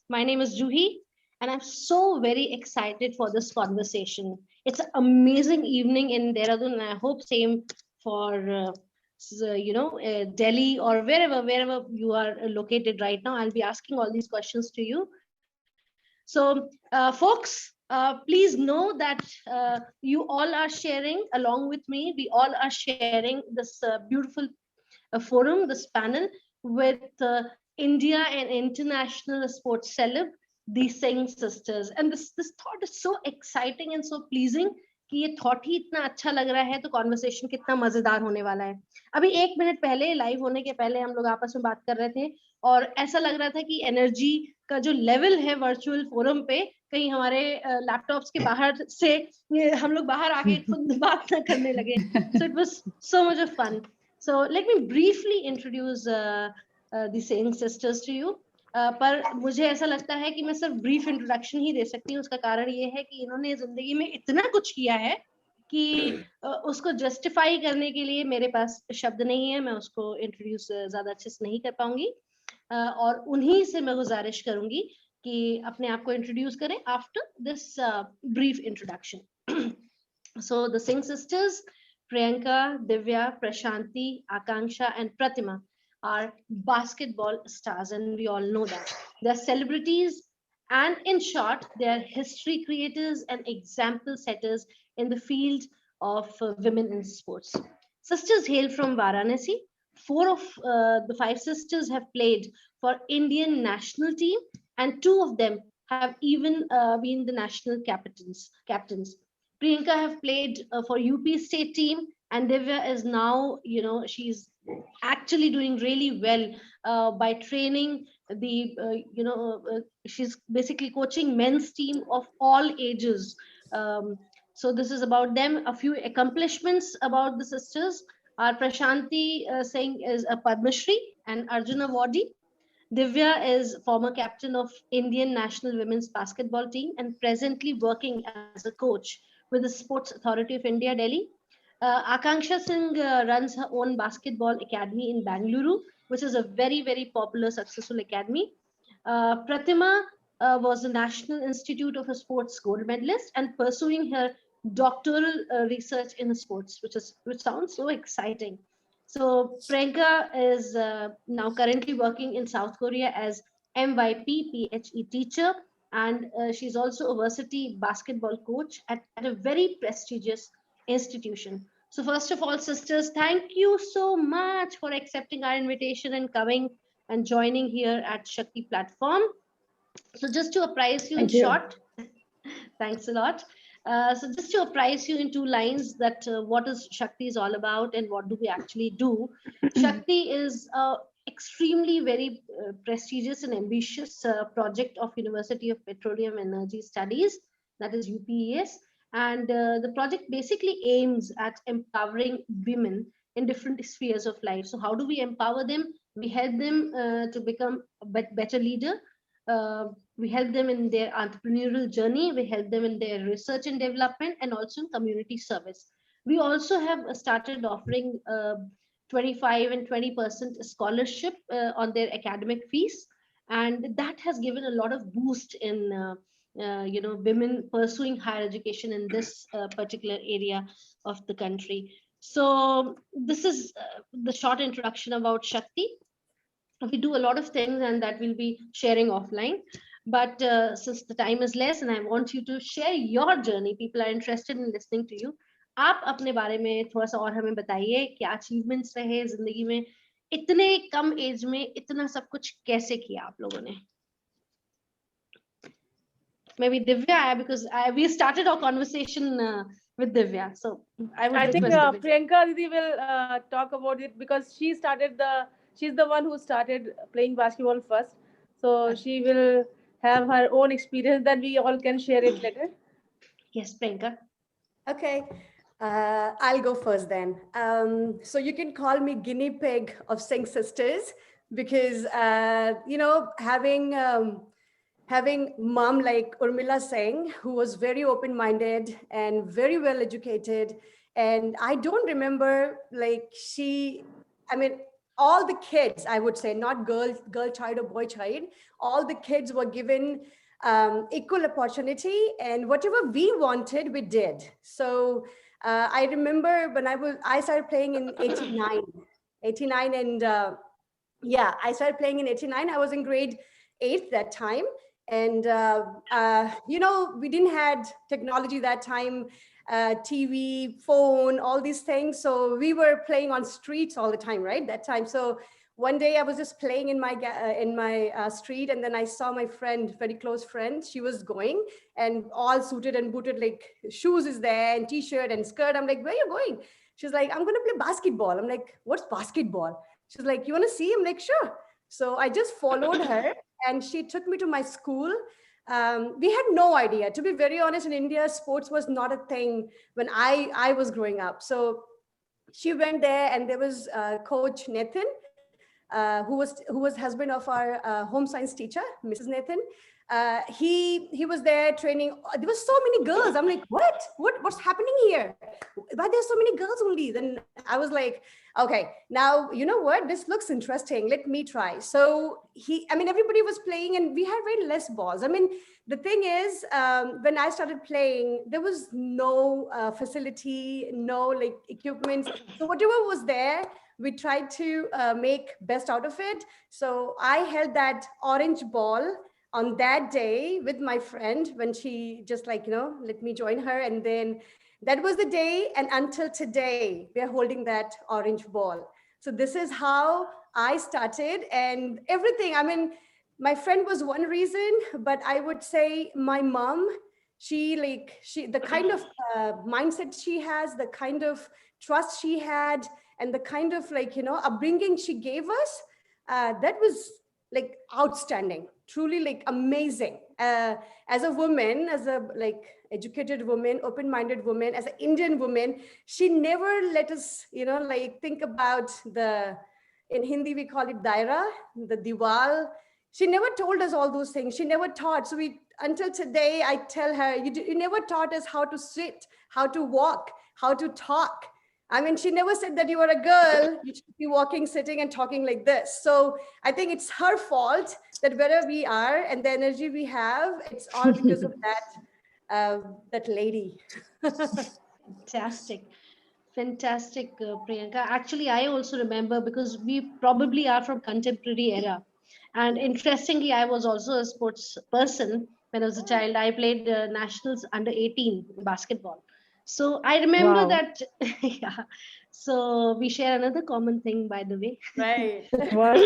My name is Juhi, and I'm so very excited for this conversation. It's an amazing evening in Dehradun, and I hope same for Delhi or wherever you are located right now. I'll be asking all these questions to you. So, folks, please know that you all are sharing along with me. We all are sharing this beautiful forum, this panel with India and international sports celeb, the Singh sisters. And this thought is so exciting and so pleasing कि ये thought ही इतना अच्छा लग रहा है तो conversation कितना मजेदार होने वाला है. अभी 1 मिनट पहले लाइव होने के पहले हम लोग आपस में बात कर रहे थे और ऐसा लग रहा था कि एनर्जी का जो लेवल है वर्चुअल फोरम पे कहीं हमारे लैपटॉप्स के बाहर से हम लोग बाहर आके खुद बात ना करने लगे. So it was so much of fun. So let me briefly introduce the Singh sisters to you. पर मुझे ऐसा लगता है कि मैं सिर्फ ब्रीफ इंट्रोडक्शन ही दे सकती हूँ. उसका कारण ये है कि इन्होंने जिंदगी में इतना कुछ किया है कि उसको जस्टिफाई करने के लिए मेरे पास शब्द नहीं है. मैं उसको इंट्रोड्यूस ज्यादा अच्छे से नहीं कर पाऊंगी और उन्हीं से मैं गुजारिश करूंगी कि अपने आप को इंट्रोड्यूस करें after this brief introduction. So the Singh sisters, Priyanka, Divya, Prashanti, Akanksha, and Pratima are basketball stars, and we all know that. They're celebrities, and in short, they are history creators and example setters in the field of women in sports. Sisters hail from Varanasi. Four of the five sisters have played for Indian national team, and two of them have even been the national captains. Priyanka have played for UP state team, and Divya is now, she's actually doing really well by training she's basically coaching men's team of all ages. So this is about them. A few accomplishments about the sisters are Prashanti Singh is a Padma Shri and Arjuna Awardee. Divya is former captain of Indian national women's basketball team and presently working as a coach with the Sports Authority of India, Delhi. Akanksha Singh runs her own basketball academy in Bangalore, which is a very, very popular, successful academy. Pratima was a National Institute of Sports gold medalist and pursuing her doctoral research in sports, which sounds so exciting. So Priyanka is now currently working in South Korea as MYP PHE teacher, and she's also a varsity basketball coach at a very prestigious institution. So first of all, sisters, thank you so much for accepting our invitation and coming and joining here at Shakti platform. So just to apprise you in Thank you. short, thanks a lot. So just to apprise you in 2 lines that what is Shakti is all about and what do we actually do. Shakti is a extremely very prestigious and ambitious project of University of Petroleum Energy Studies, that is UPES. And the project basically aims at empowering women in different spheres of life. So how do we empower them? We help them to become a better leader. We help them in their entrepreneurial journey. We help them in their research and development and also in community service. We also have started offering 25 and 20% scholarship on their academic fees. And that has given a lot of boost in women pursuing higher education in this particular area of the country. So this is the short introduction about Shakti. We do a lot of things and that we'll be sharing offline, but since the time is less and I want you to share your journey, people are interested in listening to you. आप अपने बारे में थोड़ा सा और हमें बताइए क्या अचीवमेंट्स रहे जिंदगी में, इतने कम एज में इतना सब कुछ कैसे किया आप लोगों ने. Maybe Divya, because we started our conversation with Divya, so I think Priyanka Didi will talk about it because she's the one who started playing basketball first. So she will have her own experience that we all can share it later. Yes, Priyanka. Okay, I'll go first then. So you can call me guinea pig of Singh sisters because, having mom like Urmila Singh, who was very open-minded and very well educated. And I don't remember all the kids, I would say, not girl child or boy child, all the kids were given equal opportunity, and whatever we wanted, we did. So I remember when I started playing in 89, and yeah, I started playing in 89. I was in grade 8 that time. And, you know, we didn't had technology that time, TV, phone, all these things. So we were playing on streets all the time, right? That time. So one day I was just playing in my street, and then I saw my friend, very close friend. She was going, and all suited and booted, like shoes is there and t-shirt and skirt. I'm like, where are you going? She's like, I'm going to play basketball. I'm like, what's basketball? She's like, you want to see? I'm like, sure. So I just followed her, and she took me to my school. We had no idea. To be very honest, in India, sports was not a thing when I was growing up. So she went there, and there was Coach Nathan, who was husband of our home science teacher, Mrs. Nathan. He was there training. There was so many girls. I'm like, what's happening here? Why there's so many girls only? Then I was like, okay, now you know what? This looks interesting. Let me try. So everybody was playing, and we had very less balls. I mean, the thing is, when I started playing, there was no facility, no like equipment. So whatever was there, we tried to make best out of it. So I held that orange ball on that day with my friend when she just like, let me join her. And then that was the day. And until today, we are holding that orange ball. So this is how I started, and everything. I mean, my friend was one reason, but I would say my mom, the kind of mindset she has, the kind of trust she had, and the kind of upbringing she gave us, that was like outstanding, truly like amazing. As a woman, as a like educated woman, open-minded woman, as an Indian woman, she never let us, think about in Hindi we call it daira, the diwal. She never told us all those things. She never taught. So until today, I tell her, you never taught us how to sit, how to walk, how to talk. I mean, she never said that you are a girl, you should be walking, sitting, and talking like this. So I think it's her fault that wherever we are and the energy we have, it's all because of that lady. Fantastic. Fantastic, Priyanka. Actually, I also remember because we probably are from contemporary era. And interestingly, I was also a sports person when I was a child. I played nationals under 18 basketball. So I remember Wow. that. Yeah. So we share another common thing, by the way. Right. What?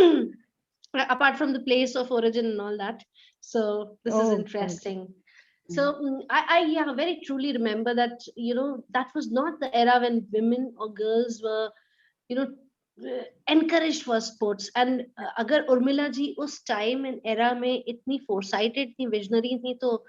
Apart from the place of origin and all that. So this is Oh, interesting. So I yeah, very truly remember that, that was not the era when women or girls were, you know, encouraged for sports. And अगर उर्मिला जी उस time and era में इतनी foresighted थी, visionary थी, तो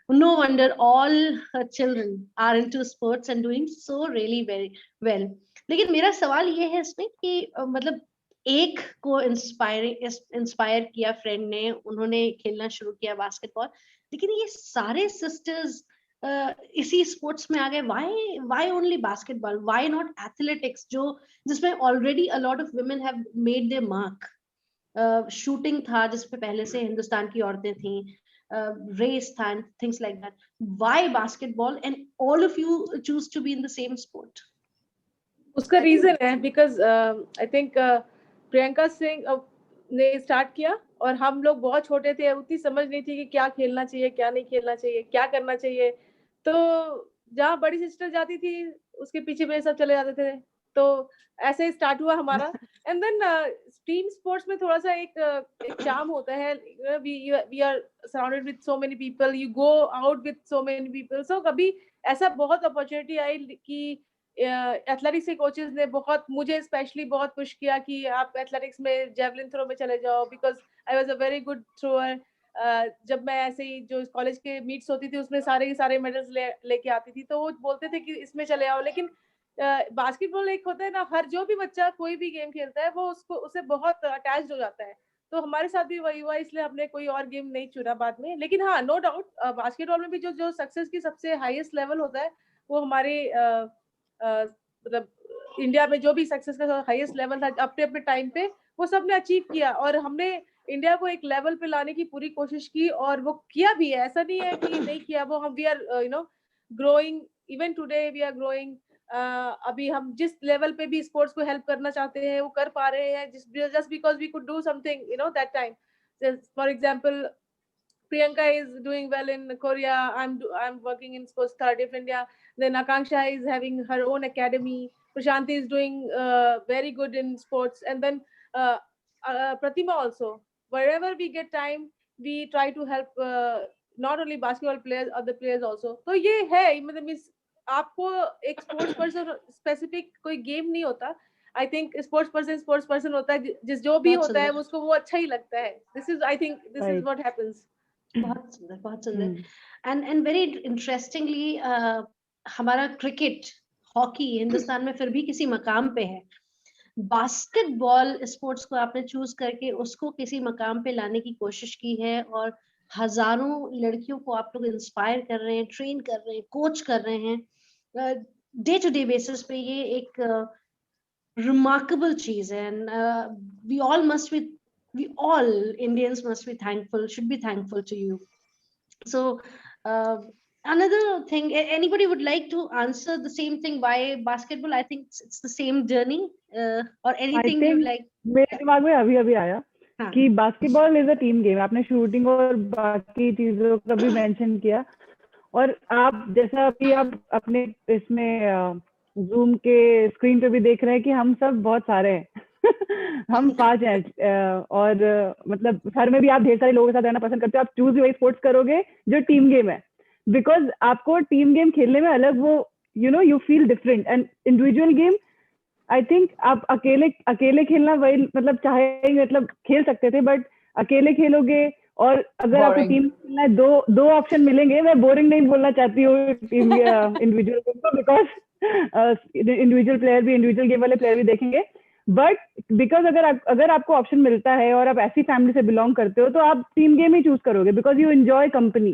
no wonder all her children are into sports and doing so really very well. लेकिन मेरा सवाल ये है इसमें कि मतलब एक को इंस्पायर किया फ्रेंड ने, उन्होंने खेलना शुरू किया बास्केटबॉल, लेकिन ये सारे सिस्टर्स इसी स्पोर्ट्स में आ गए. Why only basketball, why not athletics, जिसमें already a lot of women have made their mark. Shooting था जिसपे पहले से हिंदुस्तान की औरतें थीं, रेस था, things like that. Why basketball and all of you choose to be in the same sport? उसका रीजन है because I think Priyanka Singh ने स्टार्ट किया और हम लोग बहुत छोटे थे, उतनी समझ नहीं थी कि क्या खेलना चाहिए, क्या नहीं खेलना चाहिए, क्या करना चाहिए. तो जहाँ बड़ी सिस्टर जाती थी उसके पीछे मेरे सब चले जाते थे. तो ऐसे ही स्टार्ट हुआ हमारा. एंड देन टीम स्पोर्ट्स में थोड़ा सा एक चार्म होता है. We are surrounded with so many people, you go out with so many people. So कभी ऐसा बहुत अपॉर्चुनिटी आई कि एथलेटिक्स के कोचेस ने मुझे स्पेशली बहुत पुश किया कि आप एथलेटिक्स में जेवलिन थ्रो में चले जाओ, because I was a very good thrower. जब मैं ऐसे ही जो कॉलेज के मीट्स होती थी उसमें सारे के सारे मेडल्स लेके आती थी, तो वो बोलते थे कि इसमें चले आओ. लेकिन बास्केटबॉल एक होता है ना, हर जो भी बच्चा कोई भी गेम खेलता है वो उससे बहुत अटैच्ड हो जाता है. तो हमारे साथ भी वही हुआ, इसलिए हमने कोई और गेम नहीं चुना बाद में. लेकिन हाँ, नो डाउट बास्केटबॉल में भी जो सक्सेस की सबसे हाईएस्ट लेवल होता है वो हमारे मतलब इंडिया में जो भी सक्सेस का हाईएस्ट लेवल था अपने अपने टाइम पे, वो सबने अचीव किया और हमने इंडिया को एक लेवल पे लाने की पूरी कोशिश की और वो किया भी है। ऐसा नहीं है कि नहीं किया, वो हम we are growing, even today we are growing. अभी हम जिस लेवल पे भी स्पोर्ट्स को हेल्प करना चाहते हैं वो कर पा रहे हैं, just because we could do something that time. For example, Priyanka is doing well in Korea. I'm working in Sports Authority of India. Then Akanksha is having her own academy. Prashanti is doing very good in sports. And then Pratima also. Wherever we get time, we try to help not only basketball players, other players also. तो ये है, मतलब आपको एक sports person specific कोई game नहीं होता। I think sports person होता है, जिस जो भी होता है उसको वो अच्छा ही लगता है। This is what happens. बहुत सुंदर, बहुत सुंदर। एंड वेरी इंटरेस्टिंगली हमारा क्रिकेट, हॉकी हिंदुस्तान में फिर भी किसी मकाम पे है। बास्केटबॉल स्पोर्ट्स को आपने चूज करके उसको किसी मकाम पे लाने की कोशिश की है और हजारों लड़कियों को आप लोग इंस्पायर कर रहे हैं, ट्रेन कर रहे हैं, कोच कर रहे हैं डे टू डे बेसिस पे। ये एक रिमार्केबल चीज है and we all Indians must be thankful, should be thankful to you. So another thing, anybody would like to answer the same thing, why basketball? I think it's the same journey or anything you like. मेरे दिमाग में अभी अभी आया कि basketball is a team game. आपने shooting और बाकी चीजों का भी मेंशन किया, और आप जैसा अभी आप अपने इसमें जूम के स्क्रीन पे भी देख रहे हैं कि हम सब बहुत सारे हैं हम 5 हैं, और मतलब घर में भी आप ढेर सारे लोगों के साथ रहना पसंद करते हो। आप चूज वही स्पोर्ट्स करोगे जो टीम गेम है, बिकॉज आपको टीम गेम खेलने में अलग वो you feel different. And individual game I think आप अकेले खेलना वही मतलब चाहे मतलब खेल सकते थे, बट अकेले खेलोगे और अगर आपको टीम खेलना है दो ऑप्शन मिलेंगे। मैं बोरिंग नहीं बोलना चाहती हूँ टीम इंडिविजुअल गेम को, बिकॉज इंडिविजुअल प्लेयर भी इंडिविजुअल गेम वाले प्लेयर भी देखेंगे, बट बिकॉज अगर आपको ऑप्शन मिलता है और आप ऐसी फैमिली से बिलोंग करते हो तो आप टीम गेम ही चूज करोगे, because you enjoy company.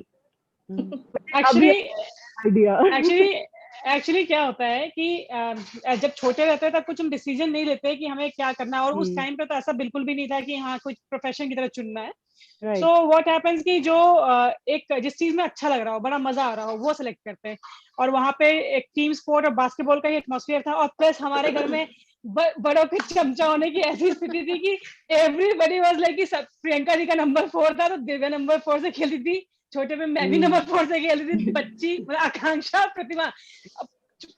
Actually क्या होता है कि जब छोटे रहते हैं तब कुछ हम डिसीजन नहीं लेते कि हमें क्या करना है, और उस टाइम पे तो ऐसा बिल्कुल भी नहीं था कि हाँ कुछ प्रोफेशन की तरह चुनना है। सो व्हाट हैपेंस कि जो एक जिस चीज में अच्छा लग रहा हो, बड़ा मजा आ रहा हो, वो सिलेक्ट करते हैं। और वहां पे एक टीम स्पोर्ट और बास्केटबॉल का ही एटमॉस्फेयर था, और प्लस हमारे घर में बड़ों के चमचा होने की ऐसी स्थिति थी कि एवरीबडी वाज लाइक कि प्रियंका जी का नंबर 4 था तो दिव्या नंबर 4 से खेलती थी, छोटे में मैं भी नंबर 4 से खेलती थी, बच्ची आकांक्षा, प्रतिमा।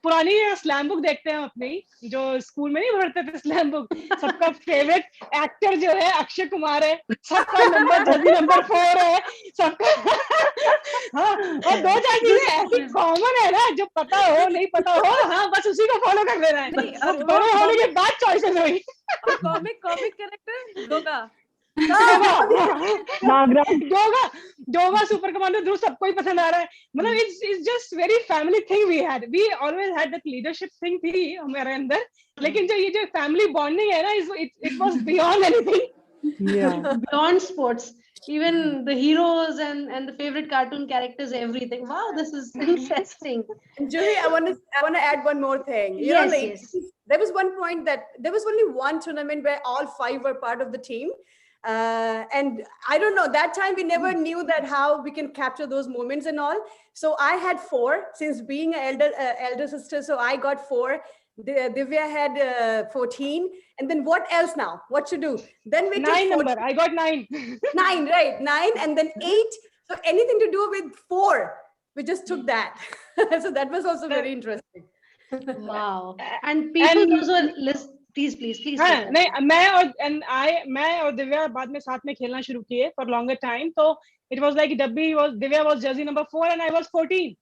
पुरानी स्लैम बुक देखते हैं अपनी जो स्कूल में नहीं पढ़ते थे स्लैम बुक, सबका फेवरेट एक्टर जो है अक्षय कुमार है, सबका नंबर जल्दी नंबर 4 है सबका। हाँ, और 2-4 चीजें ऐसी कॉमन है ना, जो पता हो नहीं पता हो, हाँ बस उसी को फॉलो कर देना है। बड़े होने के बाद चॉइसेस हुई। Comic character Doga Doga super commando Dhruv सबको ही पसंद आ रहा है। मतलब it's just very family thing we always had that leadership thing थी हमारे अंदर, लेकिन जो ये जो फैमिली बॉन्डिंग है ना, it was beyond anything, beyond sports, even the heroes and the favorite cartoon characters, everything. Wow, this is interesting. Julie, I want to add one more thing. Yes. There was one point that there was only one tournament where all 5 were part of the team. And I don't know, that time we never knew that how we can capture those moments and all. So I had 4, since being an elder sister, so I got 4. Divya had 14, and then what else now? What to do? Then we 9 number. I got 9. 9, right? 9, and then 8. So anything to do with 4, we just took that. So that was also very interesting. Wow. And people those who are please हाँ, नहीं, मैं और दिव्या बाद में साथ में खेलना शुरू किए for longer time, तो it was like Divya was jersey number 4 and I was 14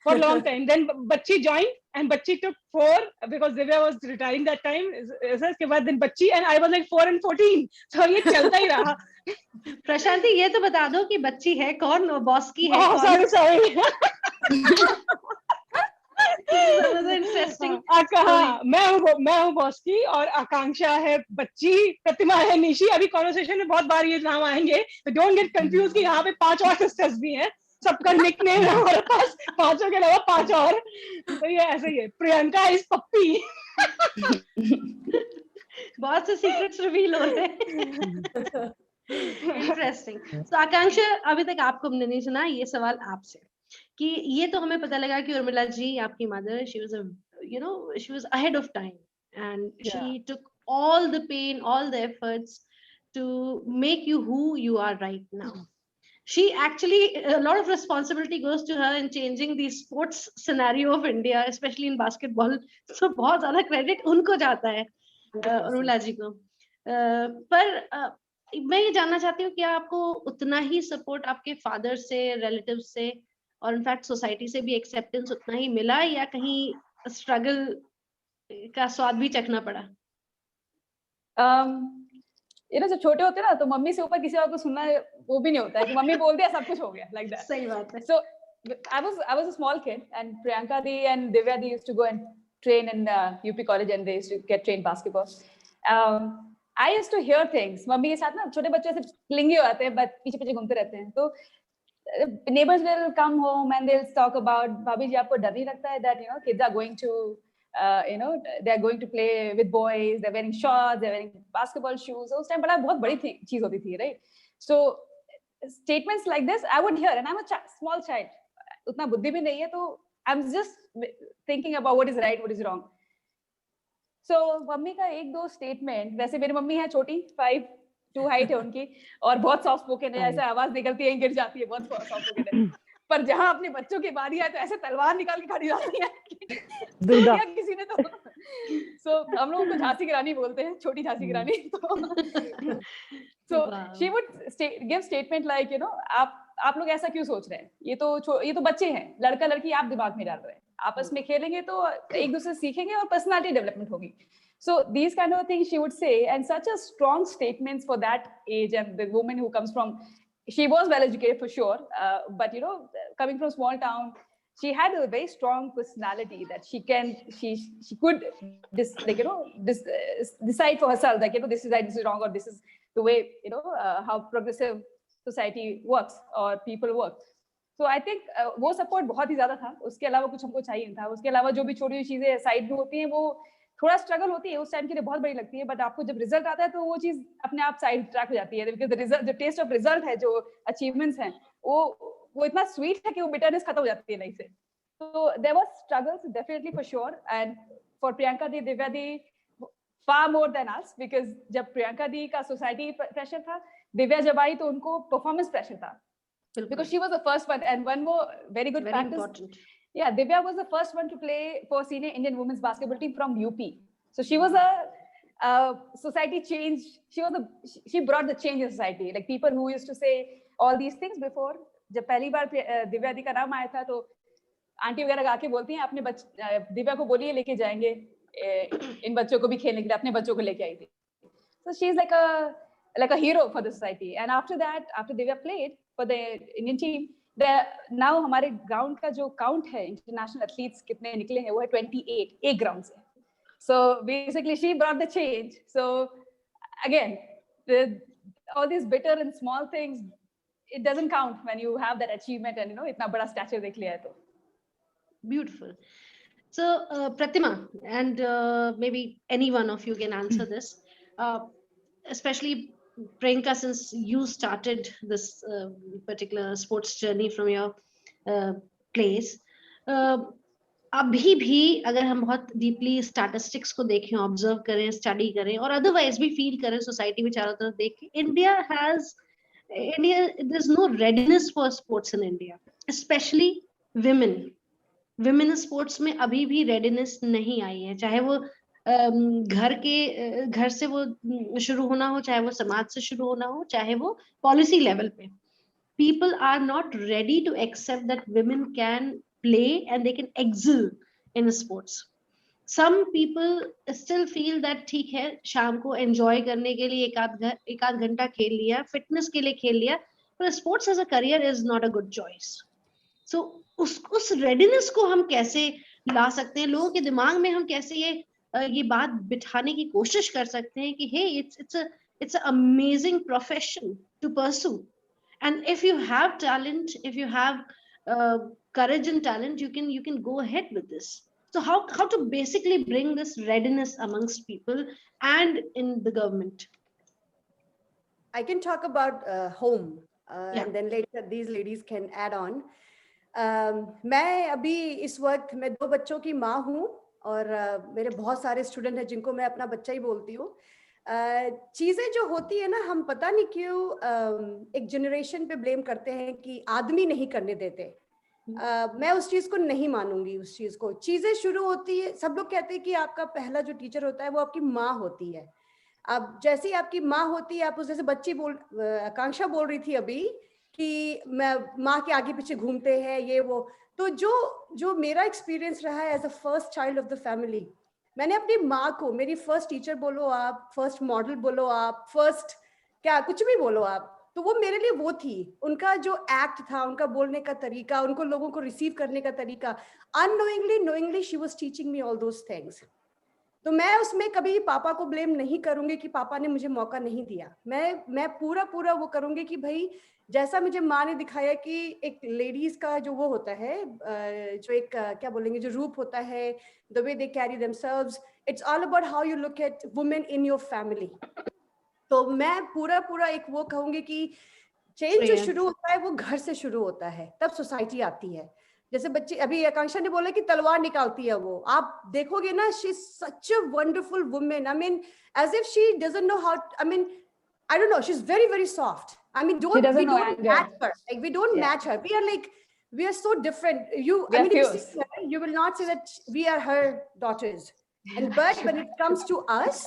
for a long time. Then बच्ची joined and बच्ची took 4 because Divya was retiring that time. इसके बाद then बच्ची and I was like 4 and 14. So ये चलता ही रहा। प्रशांति, ये तो बता दो कि बच्ची है कौन, बॉस की है कौन? sorry interesting. मैं हूँ बॉस की, और आकांक्षा है बच्ची, प्रतिमा है निशी। अभी कॉन्वर्सेशन में बहुत बार ये नाम आएंगे, तो डोंट गेट कंफ्यूज कि यहाँ पे 5 और सिस्टर्स भी हैं। सबका निकनेम है हमारे पास, 5 के अलावा 5 और, तो ये ऐसे ही है, प्रियंका इज पप्पी। बहुत से सीक्रेट्स रिवील हो रहे हैं। इंटरेस्टिंग। तो आकांक्षा, अभी तक आपको हमने नहीं सुना, ये सवाल आपसे कि ये तो हमें पता लगा कि उर्मिला जी आपकी mother, she was she was ahead of time and she took all the pain, all the efforts to make you who you are right now. She actually, a lot of responsibility goes to her in changing the sports scenario of India, especially in basketball. So बहुत ज़्यादा credit उनको जाता है, उर्मिला जी को। पर मैं ये जानना चाहती हूँ कि आपको उतना ही सपोर्ट आपके फादर से, रिलेटिव से और इनफैक्ट सोसाइटी से भी एक्सेप्टेंस उतना ही मिला, या कहीं स्ट्रगल का स्वाद भी चखना पड़ा? जब छोटे होते ना तो मम्मी से ऊपर किसी और को सुनना वो भी नहीं होता है कि मम्मी बोल दिया सब कुछ हो गया, like that. सही बात है। So I was a small kid and Priyanka di and Divya di used to go and train in UP college and they used to get trained basketball. I used to hear things. Mummy के साथ ना छोटे बच्चे ऐसे clingy हो जाते हैं, but पीछे पीछे घूमते रहते हैं, तो neighbors will come home and they'll talk about, भाभी जी आपको डर नहीं लगता है that kids are going to they're going to play with boys, they're wearing shorts, they're wearing basketball shoes. उस टाइम बड़ा बहुत बड़ी चीज होती थी, right? So statements like this I would hear and I'm a small child, उतना बुद्धि भी नहीं है, तो I'm just thinking about what is right, what is wrong. So mummy का एक दो स्टेटमेंट, वैसे मेरी मम्मी है छोटी, 5'2" हाइट है उनकी और बहुत सॉफ्ट स्पोकन है, ऐसे आवाज निकलती है गिर जाती है, बहुत सॉफ्ट स्पोकन है, पर जहां अपने बच्चों की बारी आए तो ऐसे तलवार निकाल के खड़ी जाती है दुर्गा किसी ने तो so हम लोग को झांसी की रानी बोलते हैं, छोटी झांसी की रानी। So she would give statement like आप लोग ऐसा क्यों सोच रहे हैं, ये तो बच्चे हैं, लड़का लड़की आप दिमाग में डाल रहे हैं, आपस में खेलेंगे तो एक दूसरे से सीखेंगे और पर्सनालिटी डेवलपमेंट होगी। So these kind of things she would say, and such a strong statements for that age, and the woman who comes from, she was well educated for sure, but coming from small town, she had a very strong personality that she could decide for herself, like this is right, this is wrong, or this is the way how progressive society works or people work. So I think वो support बहुत ही ज्यादा था, उसके अलावा कुछ हमको चाहिए नहीं था। उसके अलावा जो भी छोटी चीजें साइड में होती हैं वो थोड़ा स्ट्रगल होती है, उस टाइम के लिए बहुत बड़ी लगती है, बट आपको जब रिजल्ट आता है तो वो चीज अपने आप साइड ट्रैक हो जाती है, बिकॉज जो टेस्ट ऑफ रिजल्ट है, जो अचीवमेंट्स हैं, वो इतना स्वीट है कि वो बिटरनेस खत्म हो जाती है लाइफ से। तो there was struggles definitely for sure, and for Priyanka दी, दिव्या दी far more than us, because जब प्रियंका दी का सोसाइटी प्रेशर था, दिव्या जब आई तो उनको परफॉर्मेंस प्रेशर था, because she was the first one. And one more very good practice, important. Yeah, Divya was the first one to play for senior Indian women's basketball team from UP. So she was a society change. She brought the change in society. Like people who used to say all these things before, जब पहली बार दिव्या दी का नाम आया था तो aunty वगैरह आके बोलती हैं अपने दिव्या को बोलिए लेके जाएंगे इन बच्चों को भी खेलने के लिए, अपने बच्चों को लेके आई थी। So she is like a hero for the society. And after that, after Divya played for the Indian team, now हमारे ground का जो count है international athletes कितने निकले हैं वो है 28 एक ground से। So basically she brought the change. So again, all these bitter and small things, it doesn't count when you have that achievement and इतना बड़ा stature देख लिया है तो। Beautiful. So Pratima, and maybe any one of you can answer this, especially Priyanka, since you started this particular sports journey from your place, अभी भी अगर हम बहुत डीपली स्टैटिस्टिक्स को देखें, ऑब्जर्व करें, स्टडी करें और अदरवाइज भी फील करें सोसाइटी में चारों तरफ देखें, India there is no readiness for sports in India, specially women sports में अभी भी रेडीनेस नहीं आई है, चाहे वो घर से वो शुरू होना हो, चाहे वो समाज से शुरू होना हो, चाहे वो पॉलिसी लेवल पे। People are not ready to accept that women can play and they can excel in sports. Some people still feel that ठीक है, शाम को enjoy करने के लिए एक आध घंटा खेल लिया, फिटनेस के लिए खेल लिया, पर sports as a career is not a good choice. So उस readiness को हम कैसे ला सकते हैं, लोगों के दिमाग में हम कैसे ये बात बिठाने की कोशिश कर सकते हैं कि hey, it's an amazing profession to pursue. And if you have talent, if you have courage and talent, you can go ahead with this. So how to basically bring this readiness amongst people and in the government? I can talk about home, Yeah. and then later these ladies can add on. मैं अभी इस वक्त मैं 2 बच्चों की माँ हूँ और मेरे बहुत सारे स्टूडेंट हैं जिनको मैं अपना बच्चा ही बोलती हूँ. चीजें जो होती है ना, हम पता नहीं क्यों एक जनरेशन पे ब्लेम करते हैं कि आदमी नहीं करने देते. मैं उस चीज को नहीं मानूंगी. उस चीज को चीजें शुरू होती है, सब लोग कहते हैं कि आपका पहला जो टीचर होता है वो आपकी माँ होती है. अब जैसे ही आपकी माँ होती है, आप उस जैसे बच्ची आकांक्षा बोल रही थी अभी कि मैं माँ के आगे पीछे घूमते हैं ये वो. तो जो मेरा एक्सपीरियंस रहा है as a first child of the family, मैंने अपनी माँ को मेरी फर्स्ट टीचर बोलो आप, फर्स्ट मॉडल बोलो आप, फर्स्ट क्या कुछ भी बोलो आप, तो वो मेरे लिए वो थी. उनका जो एक्ट था, उनका बोलने का तरीका, उनको लोगों को रिसीव करने का तरीका, unknowingly knowingly she was teaching me all those things. तो मैं उसमें कभी पापा को ब्लेम नहीं करूंगी कि पापा ने मुझे मौका नहीं दिया. मैं पूरा वो करूंगी कि भाई जैसा मुझे माँ ने दिखाया कि एक लेडीज का जो वो होता है, जो एक क्या बोलेंगे, जो रूप होता है, the way they carry themselves, it's all about how you look at women in your family. तो मैं पूरा एक वो कहूंगी कि चेंज जो शुरू होता है वो घर से शुरू होता है, तब सोसाइटी आती है. जैसे बच्चे, अभी आकांक्षा ने बोला कि तलवार निकालती है वो, आप देखोगे ना, she is such a wonderful women. I mean as if she doesn't know how, I mean I don't know, she's very soft. I mean, we don't match her. Like, we don't match her. We are so different. I mean, if you see her, you will not say that we are her daughters. But when it comes to us,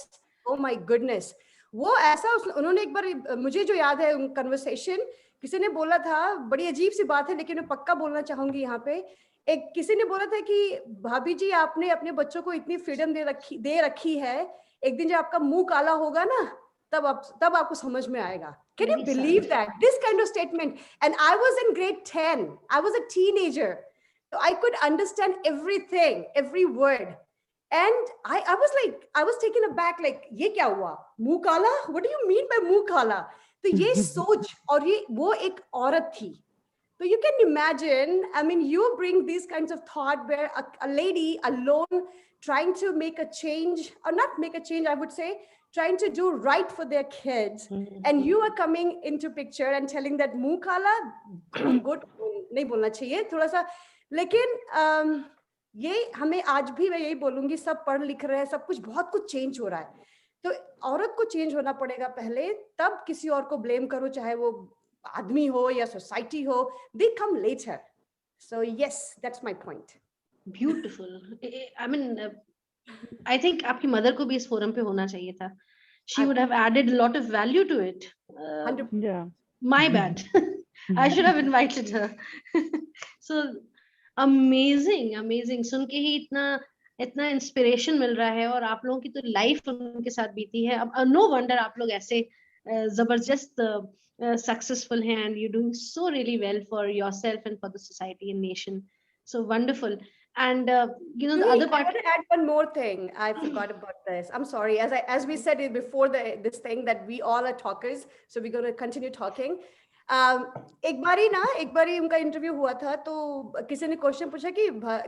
oh my goodness, वो ऐसा उन्होंने एक बार, मुझे जो याद है conversation, किसी ने बोला था, बड़ी अजीब सी बात है लेकिन मैं पक्का बोलना चाहूंगी यहाँ पे. एक किसी ने बोला था कि भाभी जी आपने अपने बच्चों को इतनी फ्रीडम दे रखी है, एक दिन जब आपका मुंह काला होगा ना, तब आपको समझ में आएगा. Can you believe that? This kind of statement. And I was in grade 10. I was a teenager. So I could understand everything, every word. And I was taken aback, like, ये क्या हुआ? मुंह काला? What do you mean by मुंह काला? तो ये सोच, और ये वो एक औरत थी. So you can imagine, I mean, you bring these kinds of thought where a lady alone trying to make a change, or not make a change, I would say, trying to do right for their kids, and you are coming into picture and telling that मुंह काला good नहीं बोलना चाहिए थोड़ा सा. लेकिन ये हमें आज भी, मैं यही बोलूंगी, सब पढ़ लिख रहे हैं, सब कुछ, बहुत कुछ चेंज हो रहा है. तो औरत को चेंज होना पड़ेगा पहले, तब किसी और को ब्लेम करो, चाहे वो आदमी हो या सोसाइटी हो. They come later. So yes, that's my point. Beautiful. I mean, I think आपकी मदर को भी इस फोरम पे होना चाहिए था. She would have added a lot of value to it. Yeah. My bad. I should have invited her. So amazing. सुन के ही इतना इंस्पिरेशन मिल रहा है, और आप लोगों की तो लाइफ उनके साथ बीती है. अब नो वंडर आप लोग ऐसे जबरदस्त successful हैं, and you're doing so really well for yourself and for the society and nation. So wonderful. And you know, the other part. I want to add one more thing. I forgot about this. I'm sorry. As we said it before this thing, that we all are talkers, so we're going to continue talking. एक बारी उनका interview हुआ था, तो किसी ने question पूछा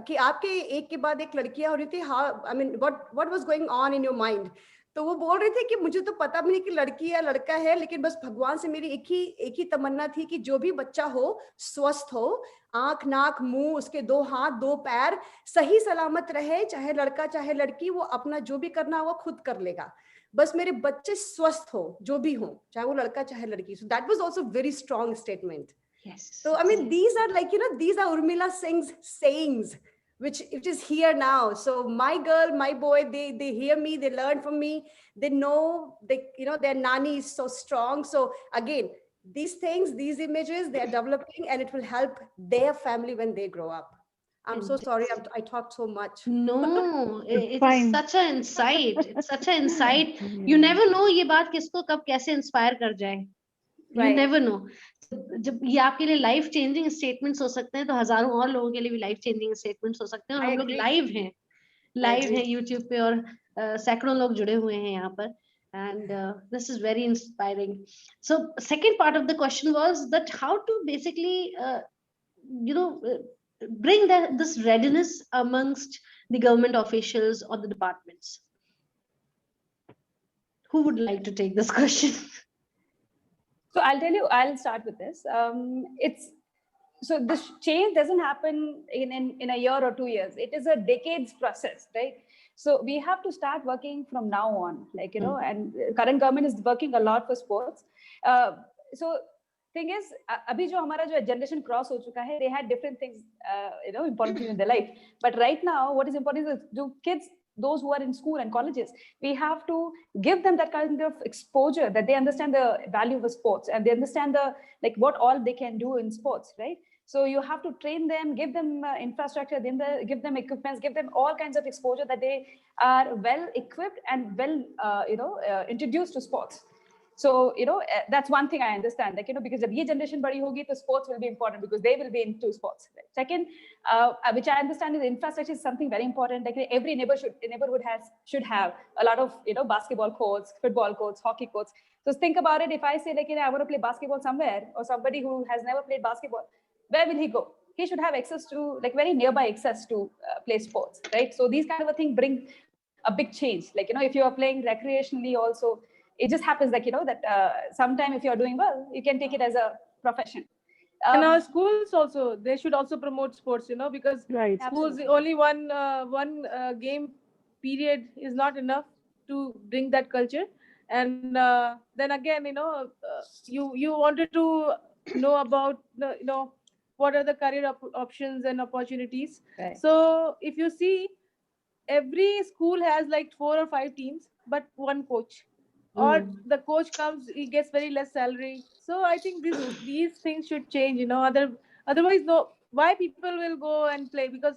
कि आपके एक के बाद एक लड़कियां हो रही थी, how, I mean what was going on in your mind. तो वो बोल रहे थे कि मुझे तो पता भी नहीं कि लड़की या लड़का है, लेकिन बस भगवान से मेरी एक ही तमन्ना थी कि जो भी बच्चा हो स्वस्थ हो, आंख नाक मुंह, उसके 2 हाथ 2 पैर सही सलामत रहे, चाहे लड़का चाहे लड़की, वो अपना जो भी करना वो खुद कर लेगा, बस मेरे बच्चे स्वस्थ हो, जो भी हो, चाहे वो लड़का चाहे लड़की. So that was also very strong statement. Yes. So I mean, these are like, you know, these are Urmila Singh's sayings, which is here now. So my girl, my boy, they hear me, they learn from me, they know, you know, their nani is so strong. So again, these things, these images, they are developing, and it will help their family when they grow up. I'm so sorry I talked so much. No, it's such an insight. It's such an insight. You never know ये बात किसको कब कैसे inspire कर जाए. You never know. जब ये आपके लिए लाइफ चेंजिंग स्टेटमेंट्स हो सकते हैं, तो हजारों और लोगों के लिए भी लाइफ चेंजिंग स्टेटमेंट्स हो सकते हैं. और हम लोग लाइव हैं YouTube पे, और सैकड़ों लोग जुड़े हुए हैं यहाँ पर. And this is very inspiring. So second part of the question was that how to basically, bring this readiness amongst the government officials or the departments. Who would like to take this question? So I'll tell you, I'll start with this. So this change doesn't happen in a year or 2 years. It is a decades process, right? So we have to start working from now on, like, and current government is working a lot for sports. So thing is, abhi jo hamara jo generation cross ho chuka hai, they had different things, important in their life. But right now, what is important is do kids, those who are in school and colleges, we have to give them that kind of exposure that they understand the value of sports and they understand what all they can do in sports, right? So you have to train them, give them infrastructure, give them equipments, give them all kinds of exposure that they are well equipped and well, introduced to sports. So, that's one thing I understand, because the B generation badi hogi, the sports will be important because they will be into sports. Right? Second, which I understand is infrastructure is something very important. Like every neighborhood should have a lot of, basketball courts, football courts, hockey courts. So think about it. If I say I want to play basketball somewhere, or somebody who has never played basketball, where will he go? He should have access to very nearby access to play sports, right? So these kind of a thing bring a big change. If you are playing recreationally also, it just happens that sometime if you're doing well, you can take it as a profession. And our schools also, they should also promote sports, because Right. schools, only one game period is not enough to bring that culture. And then again, you wanted to know about what are the career options and opportunities. Right. So if you see, every school has 4 or 5 teams, but one coach. Or the coach comes, he gets very less salary. So I think these things should change. Otherwise, no. Why people will go and play? Because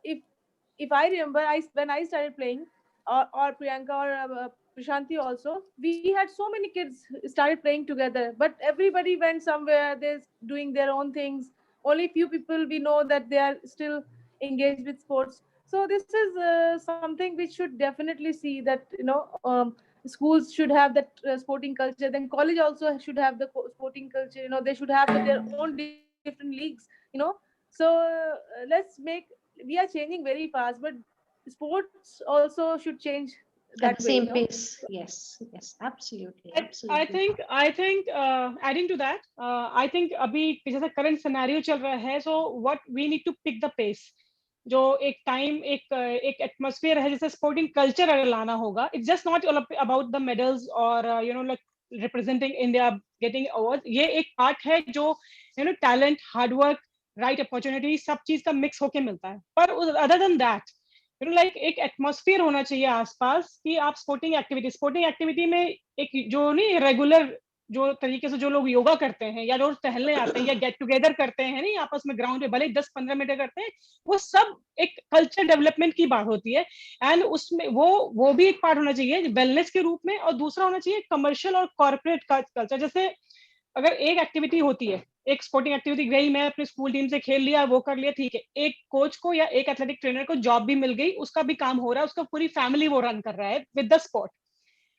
if I remember, when I started playing, or Priyanka or Prashanti also, we had so many kids started playing together. But everybody went somewhere. They're doing their own things. Only few people we know that they are still engaged with sports. So this is something we should definitely see that schools should have that sporting culture. Then college also should have the sporting culture. They should have their own different leagues. So let's make. We are changing very fast, but sports also should change that at the way. same pace. Yes, absolutely. I think adding to that, I think अभी जैसा current scenario चल रहा है, so what we need to pick the pace. जो एक time एक atmosphere है, जैसे स्पोर्टिंग कल्चर अगर लाना होगा, it's just not about the medals और रिप्रेजेंटिंग इंडिया गेटिंग अवार्ड. ये एक पार्ट है जो टैलेंट, हार्डवर्क, राइट अपॉर्चुनिटी, सब चीज का मिक्स होके मिलता है. पर अदर देन दैट एक एटमॉस्फेयर होना चाहिए आसपास कि आप स्पोर्टिंग एक्टिविटी में एक जो नहीं रेगुलर जो तरीके से जो लोग योगा करते हैं या रोज टहलने आते हैं या गेट टुगेदर करते हैं नहीं आपस में ग्राउंड पे, भले 10-15 मिनट करते हैं, वो सब एक कल्चर डेवलपमेंट की बात होती है. एंड उसमें वो भी एक पार्ट होना चाहिए वेलनेस के रूप में, और दूसरा होना चाहिए कमर्शियल और कॉर्पोरेट कल्चर. जैसे अगर एक एक्टिविटी होती है, एक स्पोर्टिंग एक्टिविटी गई, मैं अपने स्कूल टीम से खेल लिया, वो कर लिया, ठीक है, एक कोच को या एक एथलेटिक ट्रेनर को जॉब भी मिल गई, उसका भी काम हो रहा है, उसका पूरी फैमिली वो रन कर रहा है विद द स्पोर्ट.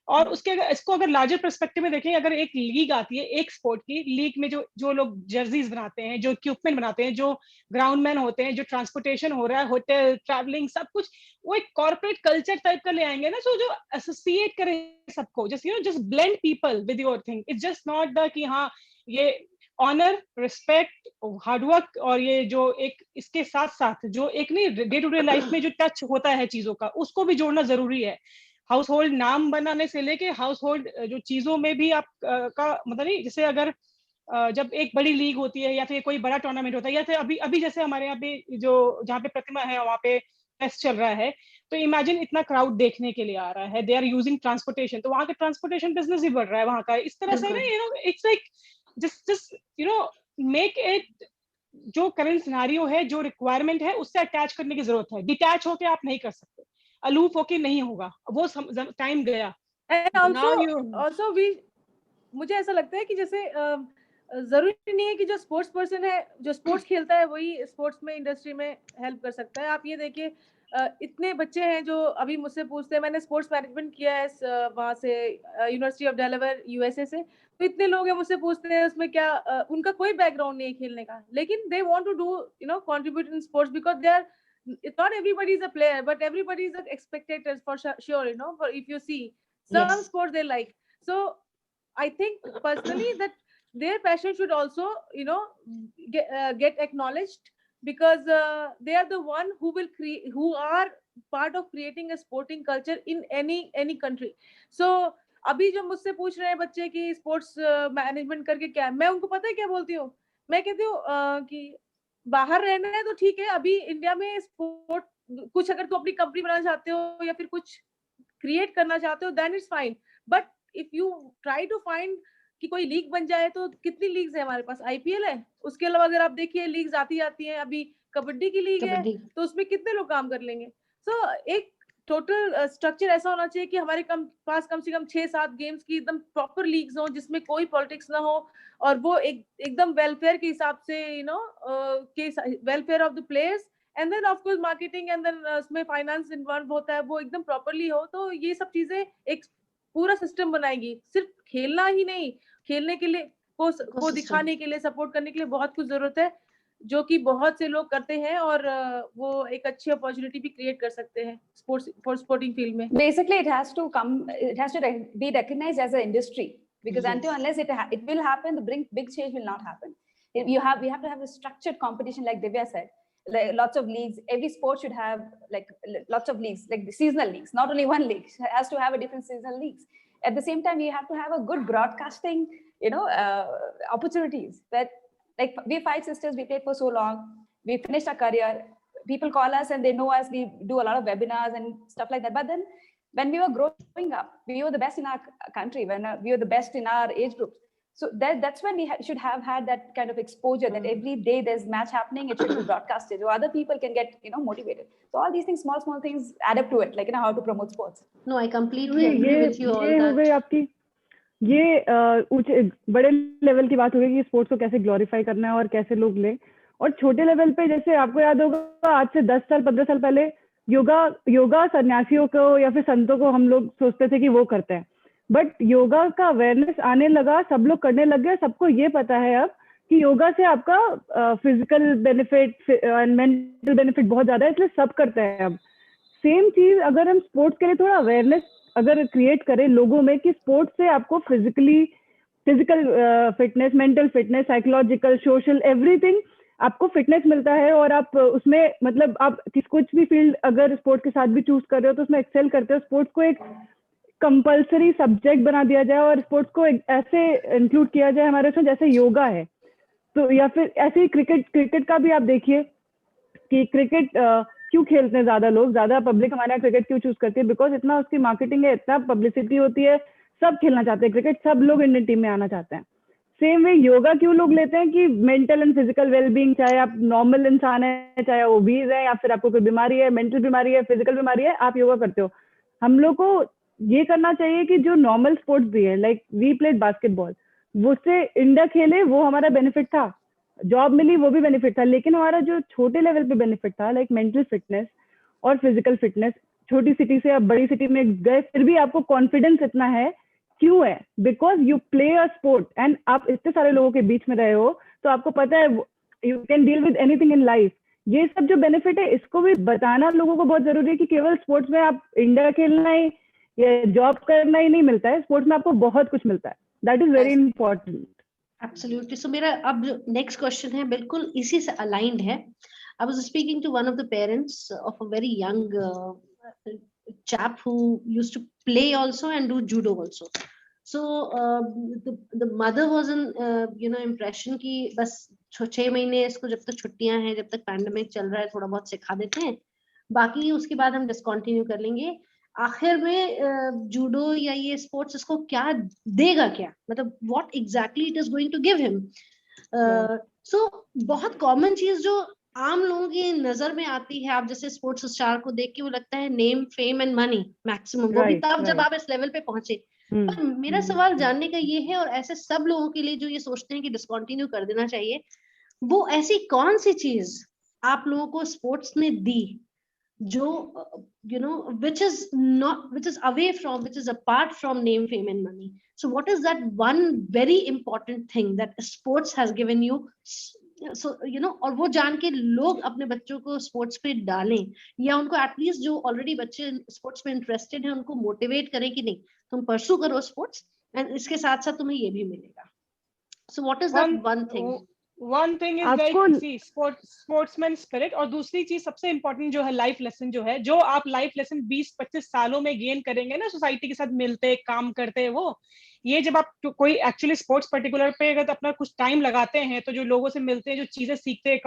और इसको अगर लार्जर पर्सपेक्टिव में देखें, अगर एक लीग आती है एक स्पोर्ट की, लीग में जो लोग जर्सीज बनाते हैं, जो इक्विपमेंट बनाते हैं, जो ग्राउंडमैन होते हैं, जो ट्रांसपोर्टेशन हो रहा है, होटल, ट्रैवलिंग, सब कुछ वो एक कॉर्पोरेट कल्चर टाइप का ले आएंगे ना, सो जो एसोसिएट करे सबको, just blend people with your thing. It's just not the कि हाँ ये ऑनर, रिस्पेक्ट, हार्डवर्क और ये जो एक इसके साथ साथ जो एक नहीं डे टू डे लाइफ में जो टच होता है चीजों का, उसको भी जोड़ना जरूरी है. हाउस होल्ड नाम बनाने से लेके हाउस होल्ड जो चीजों में भी आप का मतलब नहीं, जैसे अगर जब एक बड़ी लीग होती है या फिर कोई बड़ा टूर्नामेंट होता है, या फिर अभी जैसे हमारे यहाँ पे जो जहाँ पे प्रतिमा है वहाँ पे टेस्ट चल रहा है, तो इमेजिन इतना क्राउड देखने के लिए आ रहा है, दे आर यूजिंग ट्रांसपोर्टेशन, तो वहाँ का ट्रांसपोर्टेशन बिजनेस भी बढ़ रहा है वहाँ का. इस तरह से ना it's like just make it जो करंट सिनेरियो है, जो रिक्वायरमेंट है, उससे अटैच करने की जरूरत है. डिटैच होके आप नहीं कर सकते, अलूफ होके नहीं होगा, वो टाइम गया. एंड आल्सो मुझे ऐसा लगता है कि जैसे जरूरी नहीं है कि जो स्पोर्ट्स पर्सन है, जो स्पोर्ट्स खेलता है, वही स्पोर्ट्स में इंडस्ट्री में हेल्प कर सकता है. आप ये देखिए इतने बच्चे हैं जो अभी मुझसे पूछते हैं, मैंने स्पोर्ट्स मैनेजमेंट किया है वहाँ से यूनिवर्सिटी ऑफ डेलावेयर यूएसए से, तो इतने लोग हैं मुझसे पूछते हैं उसमें क्या उनका कोई बैकग्राउंड नहीं है खेलने का, लेकिन they want to do contribute in sports because they are not everybody is a player but everybody is a spectator for sure, for if you see some Yes. sports they like. So I think personally that their passion should also get acknowledged because they are the one who will create, who are part of creating a sporting culture in any country. So अभी जो मुझसे पूछ रहे हैं बच्चे कि sports management करके क्या, मैं उनको पता है क्या बोलती हूँ, मैं कहती हूँ कि बाहर रहना है तो ठीक है, अभी इंडिया में स्पोर्ट कुछ अगर तो अपनी कंपनी बनाना चाहते हो या फिर कुछ क्रिएट करना चाहते हो then it's fine, but if you try to find कि कोई लीग बन जाए तो कितनी लीग्स है हमारे पास, आईपीएल है, उसके अलावा अगर आप देखिए लीग्स आती हैं, अभी कबड्डी की लीग है तो उसमें कितने लोग काम कर लेंगे. सो एक टोटल स्ट्रक्चर ऐसा होना चाहिए कि हमारे पास कम से कम 6-7 गेम्स की एकदम प्रॉपर लीग्स हो जिसमें कोई पॉलिटिक्स ना हो और वो एकदम वेलफेयर के हिसाब से के welfare of the players and then of course marketing and then उसमें फाइनेंस इन्वॉल्व होता है, वो एकदम प्रॉपर्ली हो तो ये सब चीजें एक पूरा सिस्टम बनाएगी. सिर्फ खेलना ही नहीं, खेलने के लिए को दिखाने के लिए, सपोर्ट करने के लिए बहुत कुछ जरूरत है जो कि बहुत से लोग करते हैं और वो एक अच्छी अपॉर्चुनिटी भी क्रिएट कर सकते हैं स्पोर्टिंग फील्ड में. Basically it has to be recognized as an industry because until unless it will happen, the big change will not happen. We have to have a structured competition like Divya said, like lots of leagues. Every sport should have like lots of leagues, like the seasonal leagues, not only one league. It has to have a different seasonal leagues. At the same time, we have to have a good broadcasting opportunities that, like we 5 sisters, we played for so long, we finished our career, people call us and they know us, we do a lot of webinars and stuff like that. But then when we were growing up, we were the best in our country, when we were the best in our age group. So that's when we should have had that kind of exposure that every day there's match happening, it should be broadcasted so other people can get motivated. So all these things, small things add up to it, like how to promote sports. No, I completely agree with you all that. ये आपकी ये बड़े level की बात हो गई कि sports को कैसे ग्लोरीफाई करना है और कैसे लोग ले, और छोटे लेवल पे जैसे आपको याद होगा आज से 10 साल 15 साल पहले योगा सन्यासियों को या फिर संतों को हम लोग सोचते थे कि वो करते हैं, बट योगा का अवेयरनेस आने लगा, सब लोग करने लग गए, सबको ये पता है अब कि योगा से आपका physical benefit and mental benefit बहुत ज्यादा है, इसलिए सब करते हैं. अब सेम चीज अगर हम स्पोर्ट्स के लिए थोड़ा अवेयरनेस अगर क्रिएट करें लोगों में कि स्पोर्ट्स से आपको physical fitness, mental fitness, psychological, social, everything आपको फिटनेस मिलता है, और आप उसमें मतलब आप कुछ भी फील्ड अगर स्पोर्ट्स के साथ भी चूज कर रहे हो तो उसमें एक्सेल करते हो. स्पोर्ट्स को एक कंपल्सरी सब्जेक्ट बना दिया जाए और स्पोर्ट्स को ऐसे इंक्लूड किया जाए हमारे उसमें जैसे योगा है, तो या फिर ऐसे ही क्रिकेट का भी आप देखिए कि क्रिकेट क्यों खेलते हैं ज्यादा पब्लिक हमारे यहाँ क्रिकेट क्यों चूज करती है, बिकॉज इतना उसकी मार्केटिंग है, इतना पब्लिसिटी होती है, सब खेलना चाहते हैं क्रिकेट, सब लोग इंडियन टीम में आना चाहते हैं. सेम वे योगा क्यों लोग लेते हैं कि मेंटल एंड फिजिकल वेलबींग, चाहे आप नॉर्मल इंसान है, चाहे ओबीज है, या फिर आपको कोई बीमारी है, मेंटल बीमारी है, फिजिकल बीमारी है, आप योगा करते हो. हम लोग को ये करना चाहिए कि जो नॉर्मल स्पोर्ट्स भी है, लाइक वी प्लेड बास्केटबॉल, उससे इंडिया खेले वो हमारा बेनिफिट था, जॉब मिली वो भी बेनिफिट था, लेकिन हमारा जो छोटे लेवल पे बेनिफिट था लाइक मेंटल फिटनेस और फिजिकल फिटनेस, छोटी सिटी से आप बड़ी सिटी में गए फिर भी आपको कॉन्फिडेंस इतना है, क्यों है? Because you play a sport and आप इतने सारे लोगों के बीच में रहे हो तो आपको पता है you can deal with anything in life. ये सब जो बेनिफिट है इसको भी बताना लोगों को बहुत जरूरी है कि केवल स्पोर्ट्स में आप इंडिया खेलना ही या जॉब करना ही नहीं मिलता है, स्पोर्ट्स में आपको बहुत कुछ मिलता है. That is very important. Absolutely. So मेरा अब जो नेक्स्ट क्वेश्चन है बिल्कुल इसी से अलाइंड है. I was speaking to one of the parents of a very young chap who used to play also and do judo also. So the mother was in impression कि बस 6 महीने इसको जब तक छुट्टियां हैं, जब तक पैंडेमिक चल रहा है, थोड़ा बहुत सिखा देते हैं, बाकी उसके बाद हम डिसकंटिन्यू कर लेंगे. आखिर में जूडो या ये स्पोर्ट्स इसको क्या देगा, क्या मतलब what exactly it is going to give him. So बहुत कॉमन चीज जो आम लोगों की नजर में आती है, आप जैसे स्पोर्ट्स स्टार को देख के वो लगता है name, fame and money maximum, वो भी तब जब आप इस लेवल पे पहुंचे. पर मेरा सवाल जानने का ये है, और ऐसे सब लोगों के लिए जो ये सोचते हैं कि डिसकंटिन्यू कर देना चाहिए, वो ऐसी कौन सी चीज आप लोगों को स्पोर्ट्स ने दी जो which is away from, which is apart from name, fame and money. So what is that one very important thing that sports has given you? So और वो जान के लोग अपने बच्चों को स्पोर्ट्स पे डालें, या उनको एटलीस्ट जो ऑलरेडी बच्चे स्पोर्ट्स में इंटरेस्टेड हैं उनको मोटिवेट करें कि नहीं तुम परसू करो स्पोर्ट्स, एंड इसके साथ साथ तुम्हें ये भी मिलेगा. So what is that one thing? One thing is like see sportsman spirit, और दूसरी चीज सबसे important जो है लाइफ लेसन जो है, जो आप लाइफ लेसन 20-25 सालों में गेन करेंगे ना सोसाइटी के साथ मिलते काम करते, वो ये जब आप कोई एक्चुअली स्पोर्ट्स पर्टिकुलर पे अगर अपना कुछ टाइम लगाते हैं तो जो लोगों से मिलते हैं, जो चीजें सीखते हैं,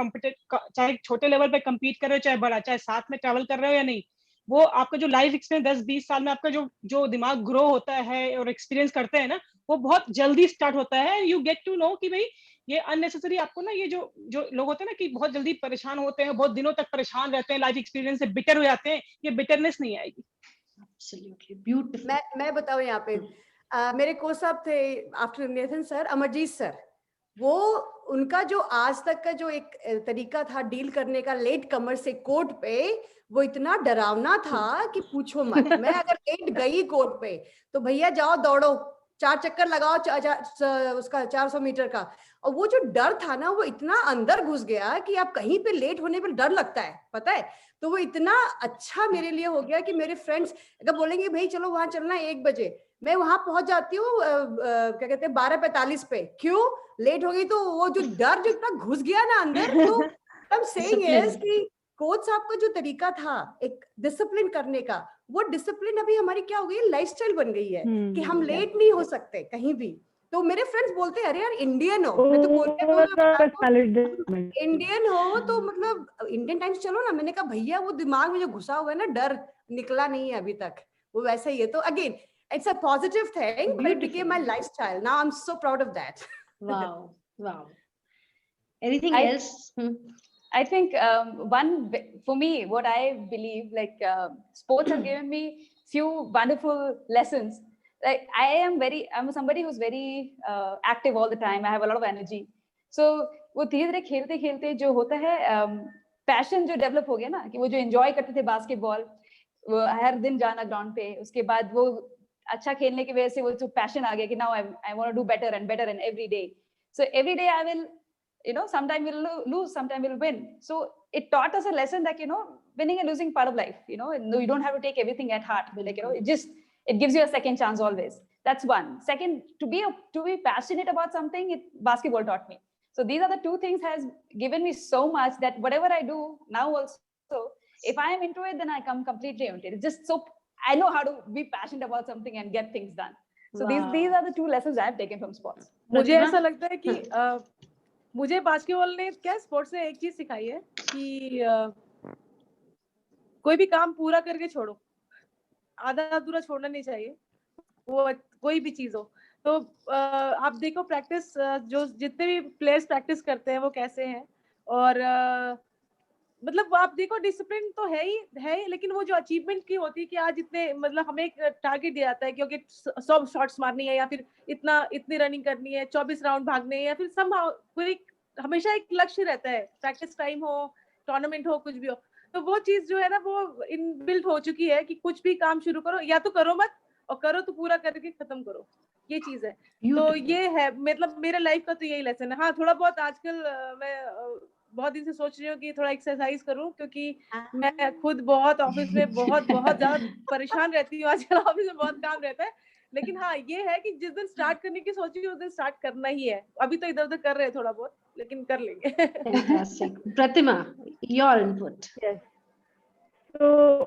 चाहे छोटे लेवल पे कम्पीट कर रहे हो चाहे बड़ा, चाहे साथ में ट्रैवल कर रहे हो या नहीं, वो आपका जो लाइफ एक्सपीरियंस 10-20 साल में आपका जो दिमाग ग्रो होता है और एक्सपीरियंस करते हैं ना, वो बहुत जल्दी स्टार्ट होता है. यू गेट टू नो कि भाई ये अननेसेसरी आपको ना, ये जो लोग होते हैं ना कि बहुत जल्दी परेशान होते हैं, बहुत दिनों तक परेशान रहते हैं, लाइफ एक्सपीरियंस से बिटर हो जाते हैं, ये बिटरनेस नहीं आएगी. Absolutely beautiful. मैं बताऊं यहाँ पे मेरे कोच साहब थे after Nathan sir, Amarjeet sir, वो उनका जो आज तक का जो एक तरीका था डील करने का लेट कमर से कोर्ट पे, वो इतना डरावना था कि पूछो मत. मैं अगर लेट गई कोर्ट पे तो भैया जाओ दौड़ो, 4 चक्कर लगाओ उसका 400 मीटर का. और वो जो डर था ना, वो इतना अंदर घुस गया कि आप कहीं पे लेट होने पे डर लगता है, पता है. तो वो इतना अच्छा मेरे लिए हो गया कि मेरे फ्रेंड्स अगर बोलेंगे भाई चलो वहां चलना है 1 बजे, मैं वहां पहुंच जाती हूँ क्या कहते हैं 12:45 पे. क्यों लेट हो गई? तो वो जो डर जो इतना घुस गया ना अंदर. तो I'm saying is कि कोच साहब का जो तरीका था एक डिसिप्लिन करने का, वो डिसिप्लिन अभी हमारी क्या हो गई, लाइफस्टाइल बन गई है कि हम लेट नहीं हो सकते कहीं भी. तो मेरे फ्रेंड्स बोलते हैं अरे यार इंडियन हो, मैं तो बोलती हूँ इंडियन हो तो मतलब इंडियन टाइम्स चलो ना. मैंने कहा भैया वो दिमाग में जो घुसा हुआ है ना डर, निकला नहीं है अभी तक, वो वैसा ही है. तो again it's a positive thing, but it became my lifestyle. Now I'm so proud of that. Wow. Anything else? I think for me, what I believe, like sports have given me few wonderful lessons. Like I'm somebody who's very active all the time. I have a lot of energy. So वो धीरे-धीरे खेलते-खेलते जो होता है passion जो develop हो गया ना, कि वो जो एंजॉय करते थे बास्केटबॉल, वो हर दिन जाना ग्राउंड पे, उसके बाद वो अच्छा खेलने की वजह से वो जो पैशन आ गया कि now I want to do better and every day. So every day I will, sometime we'll lose, sometime we'll win. So it taught us a lesson that, winning and losing part of life, you don't have to take everything at heart. Like, it gives you a second chance always. That's one. Second, to be passionate about something, basketball taught me. So these are the two things has given me so much that whatever I do now also, if I am into it, then I come completely into it. It's just so I know how to be passionate about something and get things done. So these are the two lessons I have taken from sports. मुझे ऐसा लगता है कि मुझे basketball ने क्या sports से एक चीज सिखाई है कि कोई भी काम पूरा करके छोड़ो, आधा अधूरा छोड़ना नहीं चाहिए, वो कोई भी चीज हो. तो आप देखो प्रैक्टिस जो जितने भी प्लेयर्स प्रैक्टिस करते हैं वो कैसे हैं, और मतलब आप देखो डिसिप्लिन तो है ही, लेकिन वो जो अचीवमेंट की होती है कि आज इतने मतलब हमें एक टारगेट दिया जाता है क्योंकि 100 शॉट्स मारनी है या फिर इतनी रनिंग करनी है, 24 राउंड भागने हैं, या फिर कोई हमेशा एक लक्ष्य रहता है, प्रैक्टिस टाइम हो, टूर्नामेंट हो, कुछ भी हो. तो वो चीज जो है ना वो इनबिल्ट हो चुकी है कि कुछ भी काम शुरू करो या तो करो मत, और करो तो पूरा करके खत्म करो, ये चीज है. तो ये है मतलब मेरे लाइफ का तो यही लेसन है. हाँ, थोड़ा बहुत आजकल मैं बहुत दिन से सोच रही हूँ कि थोड़ा एक्सरसाइज करूँ, क्योंकि मैं खुद बहुत ऑफिस में बहुत ज्यादा परेशान रहती हूँ. आजकल ऑफिस में बहुत काम रहता है, लेकिन हाँ ये है कि जिस दिन स्टार्ट करने की सोची उस दिन स्टार्ट करना ही है. अभी तो इधर उधर कर रहे हैं थोड़ा बहुत, लेकिन कर लेंगे. प्रतिमा, योर इनपुट. यस, तो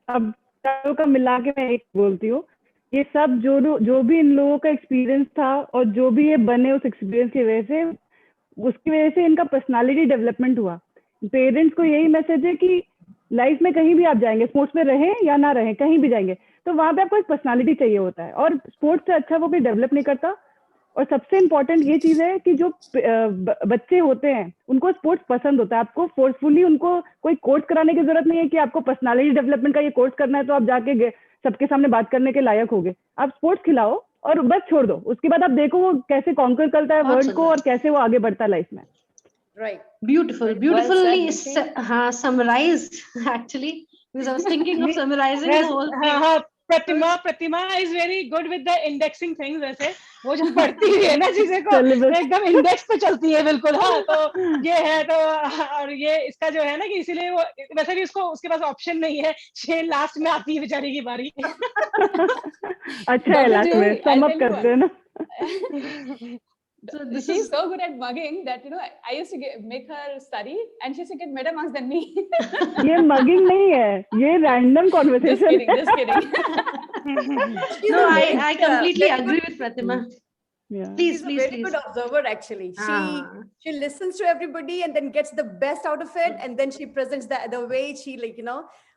अब चारों का मिला के मैं एक बोलती हूँ, ये सब जो भी इन लोगों का एक्सपीरियंस था और जो भी ये बने उस एक्सपीरियंस की वजह से, उसकी वजह से इनका पर्सनालिटी डेवलपमेंट हुआ. पेरेंट्स को यही मैसेज है कि लाइफ में कहीं भी आप जाएंगे, स्पोर्ट्स में रहें या ना रहें, कहीं भी जाएंगे तो वहां पे आपको एक पर्सनालिटी चाहिए होता है, और स्पोर्ट्स से अच्छा वो भी डेवलप नहीं करता. और सबसे इम्पोर्टेंट ये चीज है कि जो बच्चे होते हैं उनको स्पोर्ट्स पसंद होता है. आपको फोर्सफुली उनको कोई कोर्स कराने की जरूरत नहीं है कि आपको पर्सनालिटी डेवलपमेंट का ये कोर्स करना है तो आप जाके सबके सामने बात करने के लायक होगे. आप स्पोर्ट्स खिलाओ और बस छोड़ दो, उसके बाद आप देखो वो कैसे कॉन्कर करता है वर्ल्ड को और कैसे वो आगे बढ़ता है लाइफ में. Right. Beautifully हाँ, summarized actually. because I was thinking of summarizing the whole thing. हाँ, प्रतिमा is very good with the indexing things. वैसे वो जो पढ़ती है ना चीजें को एकदम इंडेक्स पे चलती है बिल्कुल. हाँ, तो ये है तो और ये इसका जो है ना कि इसीलिए वो वैसे भी उसको उसके पास ऑप्शन नहीं है. ये लास्ट में आती है बेचारी की बारी. अच्छा है लास्ट में सम अप करते हैं ना. So she's so good at mugging that I used to make her study, and she used to get better marks than me. ये mugging नहीं है, ये random conversation. Just kidding. No, I completely agree with Pratima. Yeah. Please, She's a very good observer, actually. She listens to everybody and then gets the best out of it, and then she presents the way she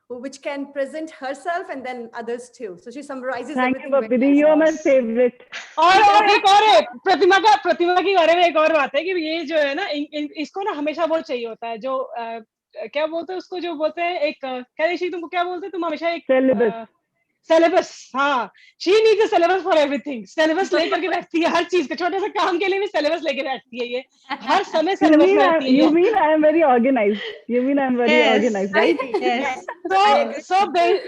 which can present herself and then others too. So she summarizes everything. Thank you, Bappi. You are my favorite. और एक और है प्रतिमा के बारे में एक और बात है कि ये जो है ना इसको ना हमेशा वो चाहिए होता है जो क्या बोलते हैं उसको जो बोलते हैं एक क्या ऋषि तुमको क्या बोलते हैं तुम हमेशा एक सिलेबस. हाँ, she needs a syllabus for everything. Syllabus लेकर के बैठती है हर चीज के, छोटे से काम के लिए भी सिलेबस लेके बैठती है ये हर समय सिलेबस में रहती है. You mean I am very organized? You mean I am very organized, right? Yes.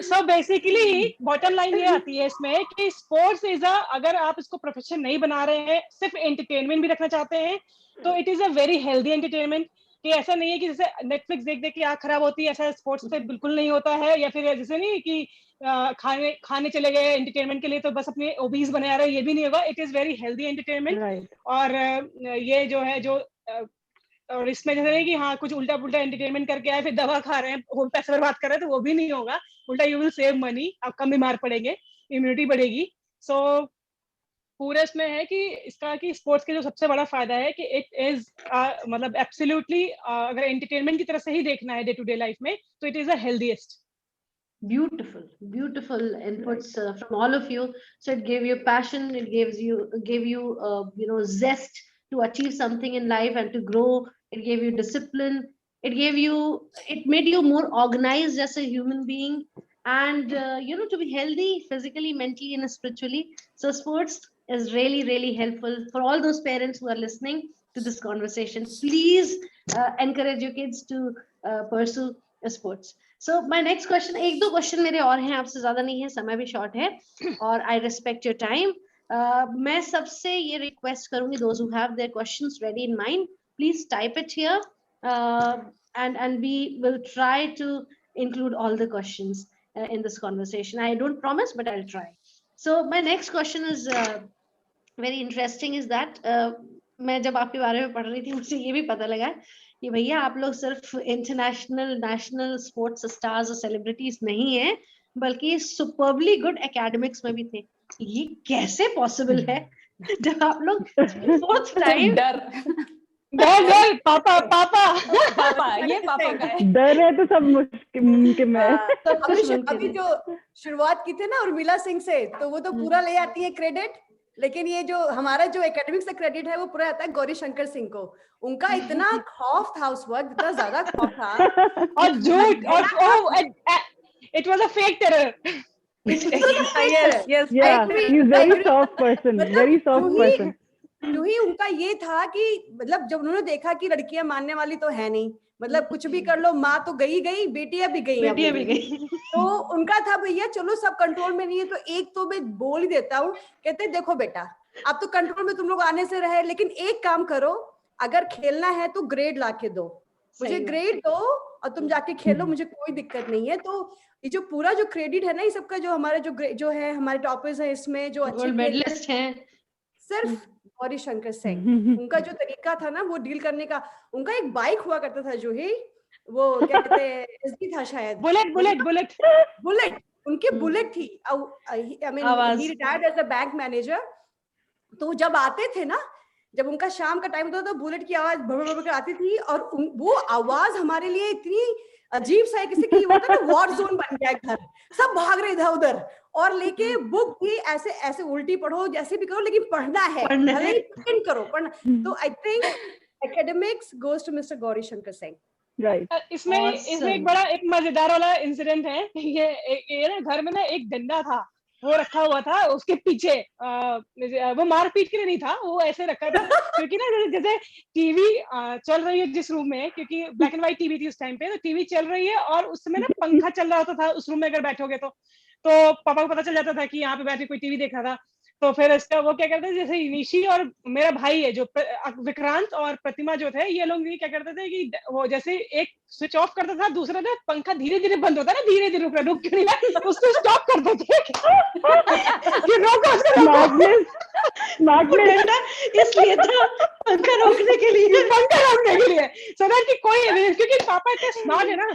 So basically bottom line ये आती है इसमें कि स्पोर्ट्स इज अगर आप इसको प्रोफेशन नहीं बना रहे हैं, सिर्फ एंटरटेनमेंट भी रखना चाहते हैं, तो it is a very healthy entertainment. कि ऐसा नहीं है कि जैसे नेटफ्लिक्स देख देख के आँख खराब होती है, ऐसा स्पोर्ट्स पे बिल्कुल नहीं होता है. या फिर जैसे नहीं कि खाने चले गए एंटरटेनमेंट के लिए तो बस अपने ओबीज बने आ रहे हैं, ये भी नहीं होगा. It is very healthy entertainment. और ये जो है जो और इसमें जैसे नहीं कि हाँ कुछ उल्टा पुल्टा एंटरटेनमेंट करके आए फिर दवा खा रहे हैं, वो पैसे बर्बाद कर रहे हैं, तो वो भी नहीं होगा. उल्टा यू विल सेव मनी, आप कम बीमार पड़ेंगे, इम्यूनिटी बढ़ेगी. सो पूरे इसमें है कि इसका कि स्पोर्ट्स के जो सबसे बड़ा फायदा है कि इट इज मतलब एब्सोल्युटली अगर एंटरटेनमेंट की तरह से ही देखना है डे टू डे लाइफ में, तो it is the healthiest. Beautiful inputs from all of you. So it gave you passion, it gave you zest to achieve something in life and to grow. It gave you discipline. It made you more organized as a human being, and to be healthy physically, mentally, and spiritually. So sports is really, really helpful for all those parents who are listening to this conversation. Please encourage your kids to pursue sports. So my next question, एक दो question मेरे और हैं, आपसे ज्यादा नहीं है, समय भी शॉर्ट है और I respect your time. मैं सबसे ये रिक्वेस्ट करूंगी, those who have their questions ready in mind, please type it here, and we will try to include all the questions in this conversation. I don't promise, but I'll try. So my next question is very interesting. Is that मैं जब आपके बारे में पढ़ रही थी, मुझे ये भी पता लगा कि भैया आप लोग सिर्फ इंटरनेशनल नेशनल स्पोर्ट्स स्टार्स और सेलिब्रिटीज नहीं हैं, बल्कि सुपरबली गुड एकेडमिक्स में भी थे. ये कैसे पॉसिबल है जब आप लोग फोर्थ टाइम डर पापा ये पापा का है. डर है तो सब मुमकिन है. अभी जो शुरुआत की थी ना उर्मिला सिंह से, तो वो तो पूरा ले आती है क्रेडिट, लेकिन ये जो हमारा जो एकेडमिक्स का क्रेडिट है वो पूरा आता है गौरी शंकर सिंह को. उनका इतना खौफ था उस वक्त, इतना ज्यादा खौफ था और झूठ और it was a fake terror. yes yeah he's very soft person, very soft person. ही उनका ये था कि मतलब जब उन्होंने देखा कि लड़कियां मानने वाली तो है नहीं, मतलब कुछ भी कर लो, माँ तो गई, बेटियां भी गई. तो उनका था भैया चलो सब कंट्रोल में नहीं है, तो एक तो मैं बोल ही देता हूँ, कहते देखो बेटा अब तो कंट्रोल में तुम लोग आने से रहे, लेकिन एक काम करो, अगर खेलना है तो ग्रेड ला के दो, मुझे ग्रेड दो और तुम जाके खेलो, मुझे कोई दिक्कत नहीं है. तो ये जो पूरा जो क्रेडिट है ना, ये सबका जो हमारे जो है हमारे टॉपर्स हैं इसमें जो अच्छे मेडलिस्ट हैं, सिर्फ गौरी शंकर सिंह. उनका जो तरीका था ना वो डील करने का, उनका एक बाइक हुआ करता था जो ही वो क्या कहते हैं एसडी था शायद, बुलेट उनकी बुलेट थी. I mean he retired as a bank manager. तो जब आते थे ना, जब उनका शाम का टाइम होता था, तो बुलेट की आवाज भर भर आती थी, और वो आवाज हमारे लिए इतनी अजीब सा है, किसी की होता है ना वॉर जोन बन गया घर, सब भाग रहे इधर उधर, और लेके बुक भी ऐसे ऐसे उल्टी पढ़ो, जैसे भी करो, लेकिन पढ़ना है, करो पढ़ना. तो I think academics goes to mister Gauri Shankar Singh. Right. इसमें एक बड़ा एक मजेदार वाला इंसिडेंट है. ये ना घर में ना एक डंडा था, वो रखा हुआ था उसके पीछे, वो मारपीट के लिए नहीं था, वो ऐसे रखा था क्योंकि ना जैसे टीवी चल रही है जिस रूम में, क्योंकि ब्लैक एंड व्हाइट टीवी थी उस टाइम पे, तो टीवी चल रही है और उस समय ना पंखा चल रहा होता था उस रूम में अगर बैठोगे तो पापा को पता चल जाता था कि यहाँ पे बैठे कोई टीवी देख रहा था। तो फिर इसका वो क्या करते थे, जैसे निशी और मेरा भाई है जो विक्रांत और प्रतिमा जो थे, ये लोग क्या करते थे कि वो जैसे एक स्विच ऑफ करता था, दूसरा ना पंखा धीरे धीरे बंद होता है ना, धीरे धीरे रुक क्यों नहीं रहा, उसको स्टॉप कर देते कि रोको डंडा इसलिए था पंखा रोकने के लिए, सो दैट कि कोई, क्योंकि पापा इतने स्मार्ट है ना,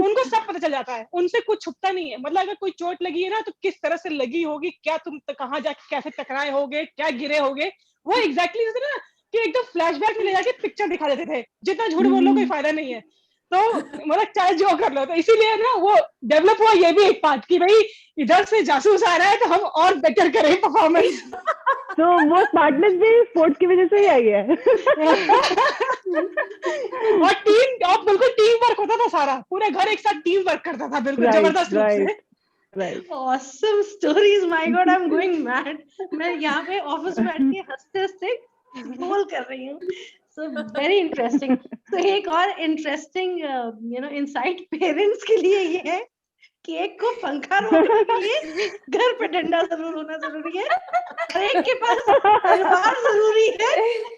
उनको सब पता चल जाता है, उनसे कुछ छुपता नहीं है। मतलब अगर कोई चोट लगी है ना तो किस तरह से लगी होगी, क्या तुम कहाँ जाके कैसे टकराए होगे, क्या गिरे होगे, वो एग्जैक्टली जैसे ना कि एकदम फ्लैशबैक में ले जाके पिक्चर दिखा देते थे। जितना झूठ बोल लो कोई फायदा नहीं है, तो मतलब चाहे जो कर लो। तो इसीलिए ना वो डेवलप हुआ ये भी एक पार्ट कि भाई इधर से जासूस आ रहा है तो हम और बेटर करें परफॉर्मेंस। तो वो स्मार्टनेस भी स्पोर्ट्स की वजह से ही आई है। और बिल्कुल टीम वर्क होता था, सारा पूरा घर एक साथ टीम वर्क करता था, बिल्कुल जबरदस्त रूप से। Right. Awesome stories, my God, I'm going mad. मैं यहाँ पे ऑफिस में बैठ के हंसते बोल कर रही हूँ। So very interesting. So एक और interesting insight पेरेंट्स के लिए ये है कि एक को पंखा रोकने के लिए घर पे डंडा जरूर होना जरूरी है, और एक के पास तलवार जरूरी है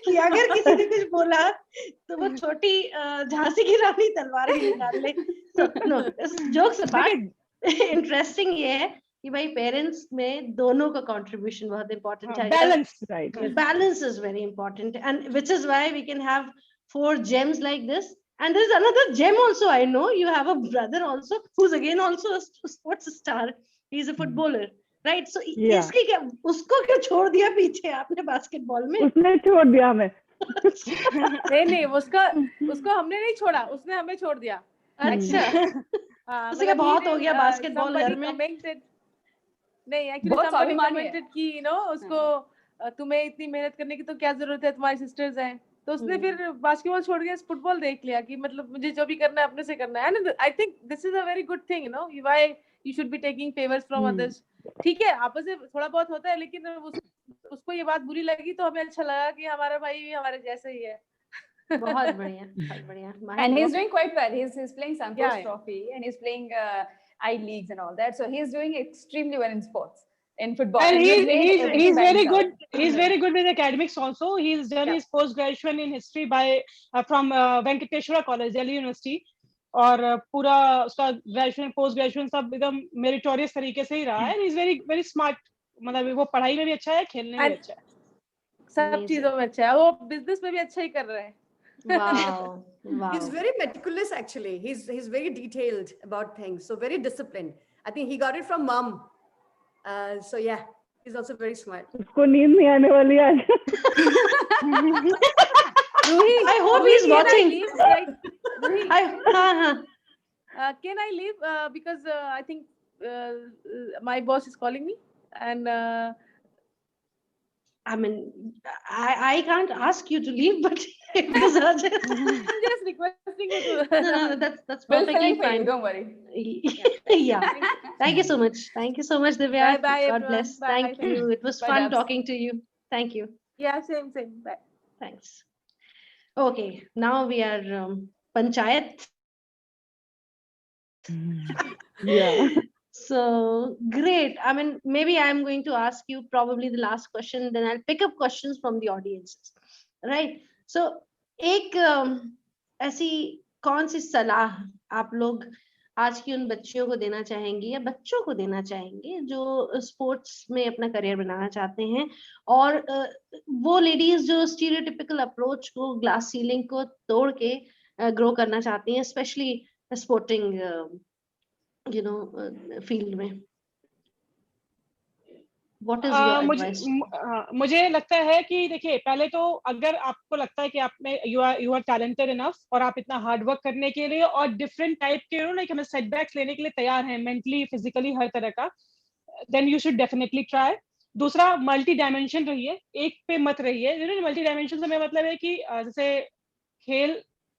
कि अगर किसी ने कुछ बोला तो वो छोटी झांसी की रानी तलवार ही निकाल ले। So no, jokes apart, interesting ये है कि भाई पेरेंट्स में दोनों का कंट्रीब्यूशन बहुत इंपॉर्टेंट है। Balance is very important, and which is why we can have 4 gems like this. And there's another gem also. I know you have a brother also who's again also a sports star. He's a footballer, right? So इसकी क्या, उसको क्यों छोड़ दिया पीछे आपने basketball में? उसने छोड़ दिया हमें। नहीं उसको हमने नहीं छोड़ा, उसने हमें छोड़ दिया। अच्छा। उसका बहुत हो गया बास्केटबॉल घर में। नहीं, एक्चुअली somebody commented कि उसको तुम्हें इतनी मेहनत करने की तो क्या जरूरत है, तुम्हारी सिस्टर्स हैं। तो उसने फिर बास्केटबॉल छोड़ के फुटबॉल देख लिया कि मतलब मुझे जो भी करना है अपने से करना है। And I think this is a very good thing, why you should be taking favours from others. ठीक है, आपस में थोड़ा बहुत होता है, लेकिन उसको ये बात बुरी लगी तो हमें अच्छा लगा कि हमारा भाई भी हमारे जैसे ही है। बहुत बढ़िया, बहुत बढ़िया। And he's doing quite well. He's playing Santosh Trophy and he's playing I-Leagues and all that. So he's doing extremely well in sports, in football. And he's very good. He's very good with academics also. He's done his post-graduation in history from Venkateshwara College, Delhi University. और पूरा उसका graduation post graduation सब एकदम meritorious तरीके से ही रहा है। He's very very smart. मतलब वो पढ़ाई में भी अच्छा है, खेलने में भी अच्छा है, सब चीजों में अच्छा है। वो बिजनेस में भी अच्छा ही कर रहे हैं। Wow. He's very meticulous actually. He's very detailed about things. So very disciplined. I think he got it from mom. So yeah, he's also very smart. उसको नींद नहीं आने वाली आज। I hope he's watching. Can I leave? Because I think my boss is calling me, and I mean, I can't ask you to leave, but it was urgent. I'm just requesting you to. No, that's perfectly fine. Don't worry. Yeah. Thank you so much. Thank you so much, Divya. Bye, God everyone. bless. Bye. Thank you. It was Bye, fun Dabs. talking to you. Thank you. Yeah, same. Bye. Thanks. Okay, now we are Panchayat. Yeah. So great. I mean, maybe I'm going to ask you probably the last question, then I'll pick up questions from the audiences. Right? So, एक ऐसी कौन सी सलाह आप लोग आज की उन बच्चियों को देना चाहेंगी या बच्चों को देना चाहेंगे जो स्पोर्ट्स में अपना करियर बनाना चाहते हैं, और वो लेडीज जो स्टीरियोटिपिकल अप्रोच को, ग्लास सीलिंग को तोड़ के ग्रो करना चाहती हैं, स्पेशली स्पोर्टिंग फील्ड में? What is your advice? मुझे लगता है कि देखिए, पहले तो अगर आपको लगता है कि आप में यू आर टैलेंटेड इनफ और आप इतना हार्ड वर्क करने के लिए और डिफरेंट टाइप के लाइक हमें सेटबैक्स लेने के लिए तैयार हैं, मेंटली फिजिकली हर तरह का, then you should definitely try. दूसरा, मल्टी डायमेंशन रहिए, एक पे मत रहिए। मल्टी डायमेंशन से मेरा मतलब है कि जैसे खेल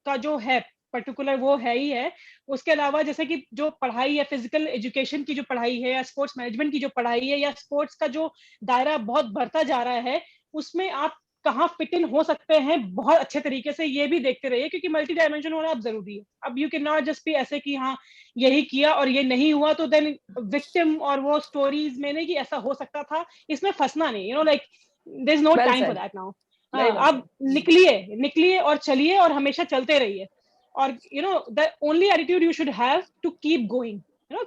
का जो है पर्टिकुलर वो है ही है। उसके अलावा जैसे कि जो पढ़ाई है, फिजिकल एजुकेशन की जो पढ़ाई है, या स्पोर्ट्स मैनेजमेंट की जो पढ़ाई है, या स्पोर्ट्स का जो दायरा बहुत बढ़ता जा रहा है, उसमें आप कहाँ फिट इन हो सकते हैं बहुत अच्छे तरीके से, ये भी देखते रहिए, क्योंकि मल्टी डायमेंशन होना अब जरूरी है। अब you can not just be ऐसे कि हाँ यही किया और ये नहीं हुआ तो देन विक्टिम और वो स्टोरीज में नहीं कि ऐसा हो सकता था, इसमें फंसना नहीं, like there is no Well time for said. That now. Very well अब निकलिए और चलिए और हमेशा चलते रहिए। और the only attitude you should have to keep going,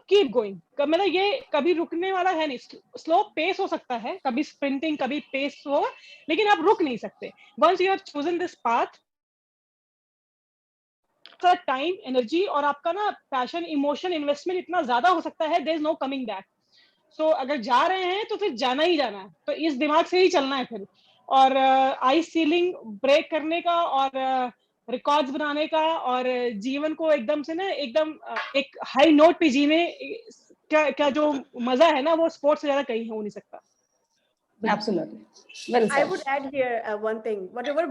keep going. मतलब ये कभी रुकने वाला है नहीं। स्लो पेस हो सकता है, कभी स्प्रिंटिंग, कभी पेस हो, लेकिन आप रुक नहीं सकते। Once you have chosen this path, time, energy और आपका ना पैशन, इमोशन, इन्वेस्टमेंट इतना ज्यादा हो सकता है, there is no coming back. So अगर जा रहे हैं तो फिर जाना ही जाना है, तो इस दिमाग से ही चलना है फिर। और आइस सीलिंग ब्रेक करने का और रिकॉर्ड्स बनाने का और जीवन को एकदम से ना एकदम एक हाई नोट पे जीने क्या जो मजा है ना, वो स्पोर्ट्स से ज्यादा कहीं हो नहीं सकता। absolutely well I said. would add here one thing. Whatever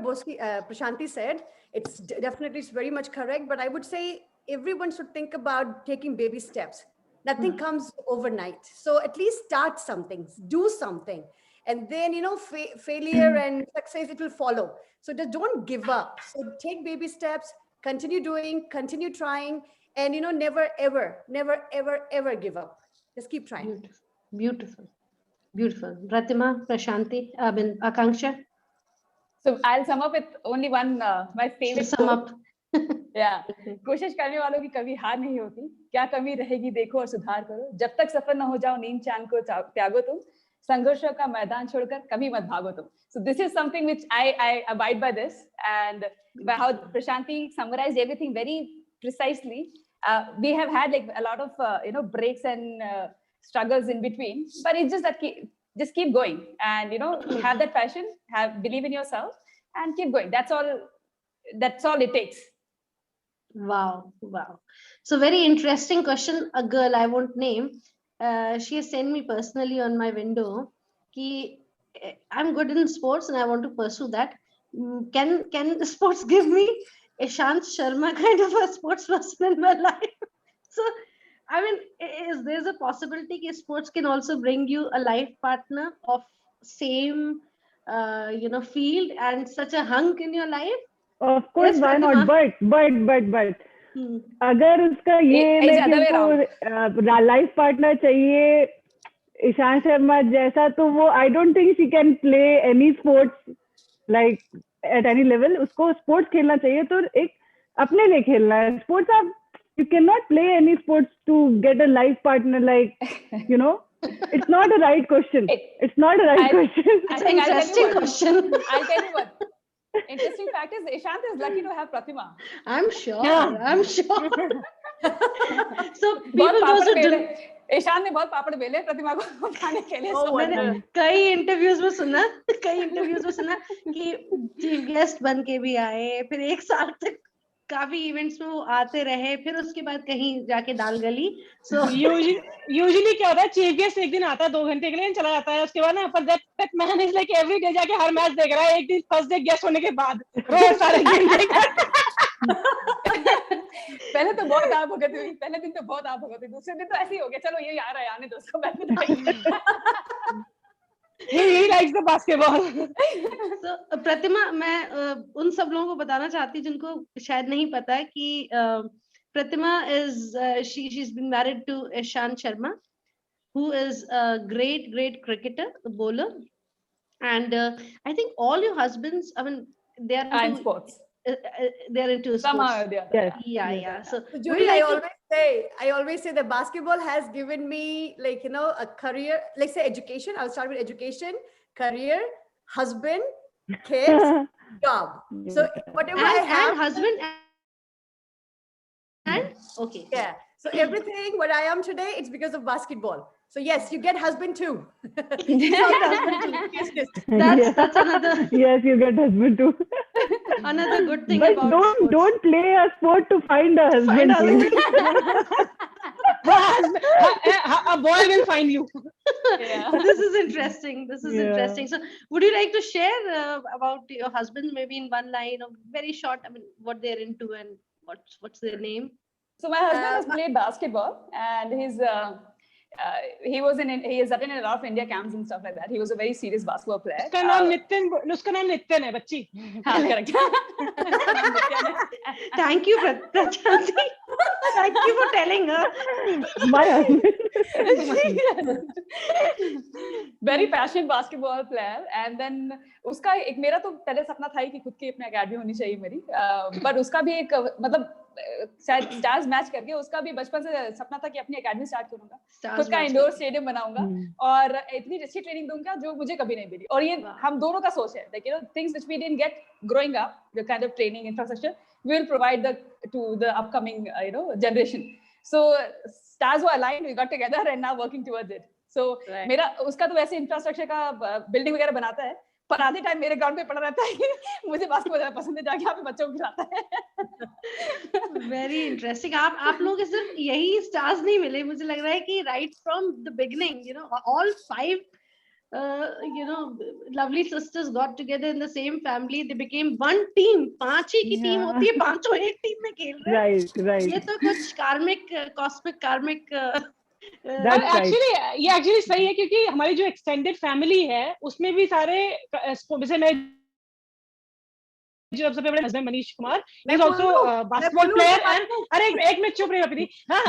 Prashanti said, it's definitely it's very much correct. But I would say everyone should think about taking baby steps. Nothing comes overnight. So at least start something, do something, and then failure and success, it will follow. So just don't give up. So take baby steps, continue doing, continue trying, and never ever give up. Just keep trying. Beautiful. Beautiful. Pratima, Prashanti, Akanksha. So I'll sum up with only one my favorite Sum quote. up. Yeah. कोशिश करने वालों की कभी हार नहीं होती, क्या कमी रहेगी देखो और सुधार करो, जब तक सफल न हो जाओ नींद चैन को त्यागो तुम, संघर्षों का मैदान छोड़कर कभी मत भागो तुम. So this is something which I abide by this, and by how Prashanti summarized everything very precisely. We have had like a lot of breaks and struggles in between, but it's just that just keep going, and have that passion, believe in yourself, and keep going. That's all it takes. Wow. So very interesting question. A girl I won't name, she has sent me personally on my window ki I'm good in sports and I want to pursue that. Can sports give me Ishant Sharma kind of a sports person in my life? So I mean, there's a possibility that sports can also bring you a life partner of same field and such a hunk in your life? Of course, Yes, why not? But अगर उसका ये life partner चाहिए ईशांत शर्मा जैसा, तो वो I don't think she can play any sports like at any level. उसको sports खेलना चाहिए तो एक अपने लिए खेलना है स्पोर्ट्स. आप you cannot play any sports to get a life partner, like it's not a right question. It's not a right question. It's an interesting question. I'll tell you what. Interesting fact is Ishant is lucky to have Pratima. I'm sure. So people those who do Ishan ने बहुत पापड़ बेले प्रतिमा को खाने के लिए. मैंने कई interviews में सुना कि चीफ गेस्ट बन के भी आए, फिर 1 साल तक काफी इवेंट्स में वो आते रहे, फिर उसके बाद कहीं जाके दाल गली. सो यूजुअली क्या होता है, चीफ गेस्ट एक दिन आता है 2 घंटे के लिए चला जाता है, उसके बाद ना पर that man is like every day जाके हर मैच देख रहा है. एक दिन फर्स्ट डे गेस्ट होने के बाद रोज सारे गेम देख रहा है. पहले तो बहुत आप हो गए थे, पहले दिन तो बहुत आप हो गए थे, दूसरे दिन तो ऐसे ही हो गया, चलो ये आ रहा है आने दो उसको बैठ. He likes the basketball. So, प्रतिमा, मैं उन सब लोगों को बताना चाहती हूँ जिनको शायद नहीं पता है कि प्रतिमा is she's been married to Ishant Sharma, who is a great cricketer, a bowler, and I think all your husbands, I mean, they are in sports. They're into Somehow sports. or the other. Yeah. So Judy, I always say that basketball has given me a career, let's say education. I'll start with education, career, husband, kids, job. So whatever I have, and husband and okay. Yeah. So everything what I am today, it's because of basketball. So yes, you get husband too. That's another. Yes, you get husband too. Another good thing but about don't play a sport to find a husband. A boy will find you. Yeah. This is interesting. Interesting. So would you like to share about your husband, maybe in one line, or very short, I mean, what they're into and what's their name? So my husband has played basketball, and he has attended a lot of India camps and stuff like that. He was a very serious basketball player. उसका नाम नितिन है बच्ची. हाँ, correct. Thank you, Prachanti. Thank you for telling her. My husband. Very passionate basketball player, and then उसका एक मेरा तो पहले सपना था ही कि खुद की अपनी अकेडमी होनी चाहिए मेरी, but उसका भी एक मतलब शायद स्टार्स मैच करके उसका भी बचपन से सपना था कि अपनी एकेडमी स्टार्ट करूंगा, खुद का इंडोर स्टेडियम बनाऊंगा और इतनी अच्छी ट्रेनिंग दूंगा जो मुझे कभी नहीं मिली. और ये हम दोनों का सोच है, like you know things which we didn't get growing up, the kind of training infrastructure we will provide to the upcoming generation. So stars were aligned, we got together and now working towards it. So मेरा उसका तो वैसे infrastructure का building वगैरह बनाता है, पर आधे टाइम मेरे ग्राउंड पे पड़ा रहता है. मुझे बास्केटबॉल ज़्यादा पसंद है, जाके यहाँ पे बच्चों को खिलाता है. Very interesting. आप लोगों के सिर्फ यही स्टार्स नहीं मिले, मुझे लग रहा है कि right from the beginning, all 5 lovely sisters got together in the same family. They became one team. 5 ही की टीम होती है, 5 एक टीम में खेल रहे हैं. Right. ये तो कुछ cosmic karmic. एक्चुअली सही है, क्योंकि हमारी जो एक्सटेंडेड फैमिली है उसमें भी सारे, जैसे मैं जो सबसे बड़े husband Manish Kumar, he is also basketball player and अरे एक मिनट चुप रही अपनी. हाँ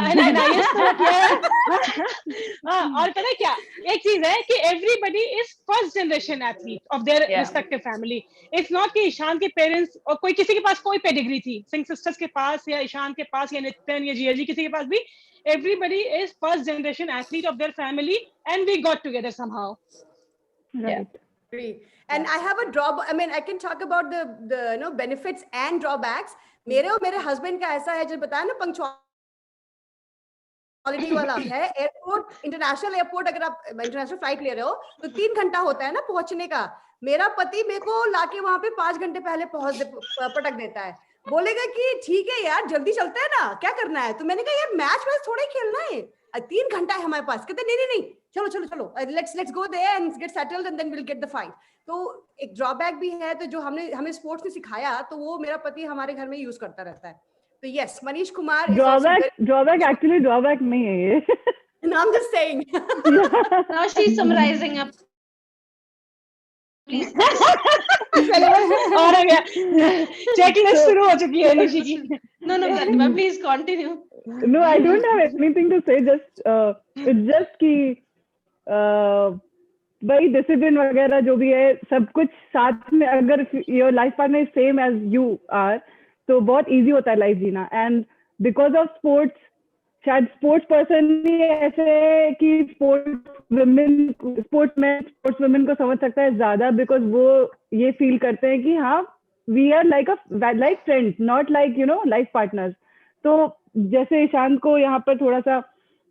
और पता है क्या एक चीज है कि everybody is first generation athlete of their respective family. It's not कि ईशान के पेरेंट्स और कोई किसी के पास कोई पेडिग्री थी, सिंह सिस्टर्स के पास या ईशान के पास या नितिन या जिया जी, किसी के पास भी, everybody is first generation athlete of their family and we got together somehow. Right. And I have a drawback. I mean, I can talk about the benefits and drawbacks. मेरे और मेरे husband का ऐसा है, जो बताया ना punctuality वाला है. एयरपोर्ट, इंटरनेशनल एयरपोर्ट, अगर आप इंटरनेशनल फ्लाइट ले रहे हो तो 3 घंटा होता है ना पहुंचने का. मेरा पति मेरे को लाके वहां पे 5 घंटे पहले पटक देता है. बोलेगा कि ठीक है यार, जल्दी चलते हैं ना, क्या करना है. तो मैंने कहा यार मैच थोड़ा ही खेलना है, 3 घंटा है हमारे पास. कहते नहीं, चलो let's go there and get settled and then we'll get the fight. तो एक ड्रॉबैक भी है, तो जो हमें स्पोर्ट्स ने सिखाया, तो वो मेरा पति हमारे घर में यूज करता रहता है. तो yes, Manish Kumar drawback actually drawback नहीं है ये. No, I'm just saying. Now she's summarizing up. Please. और चेकलिस्ट शुरू हो चुकी है निशी की. No, Pratima, please continue. No, I don't have anything to say. It's just कि भाई डिसिप्लिन वगैरह जो भी है, सब कुछ साथ में, अगर your life partner same as you are, तो बहुत इजी होता है लाइफ जीना. एंड बिकॉज ऑफ स्पोर्ट्स, शायद स्पोर्ट्स पर्सन ही ऐसे कि स्पोर्ट्स वुमेन को समझ सकता है ज्यादा, बिकॉज वो ये फील करते हैं कि हाँ, we are like friends, not like life partners. तो जैसे ईशान को यहाँ पर थोड़ा सा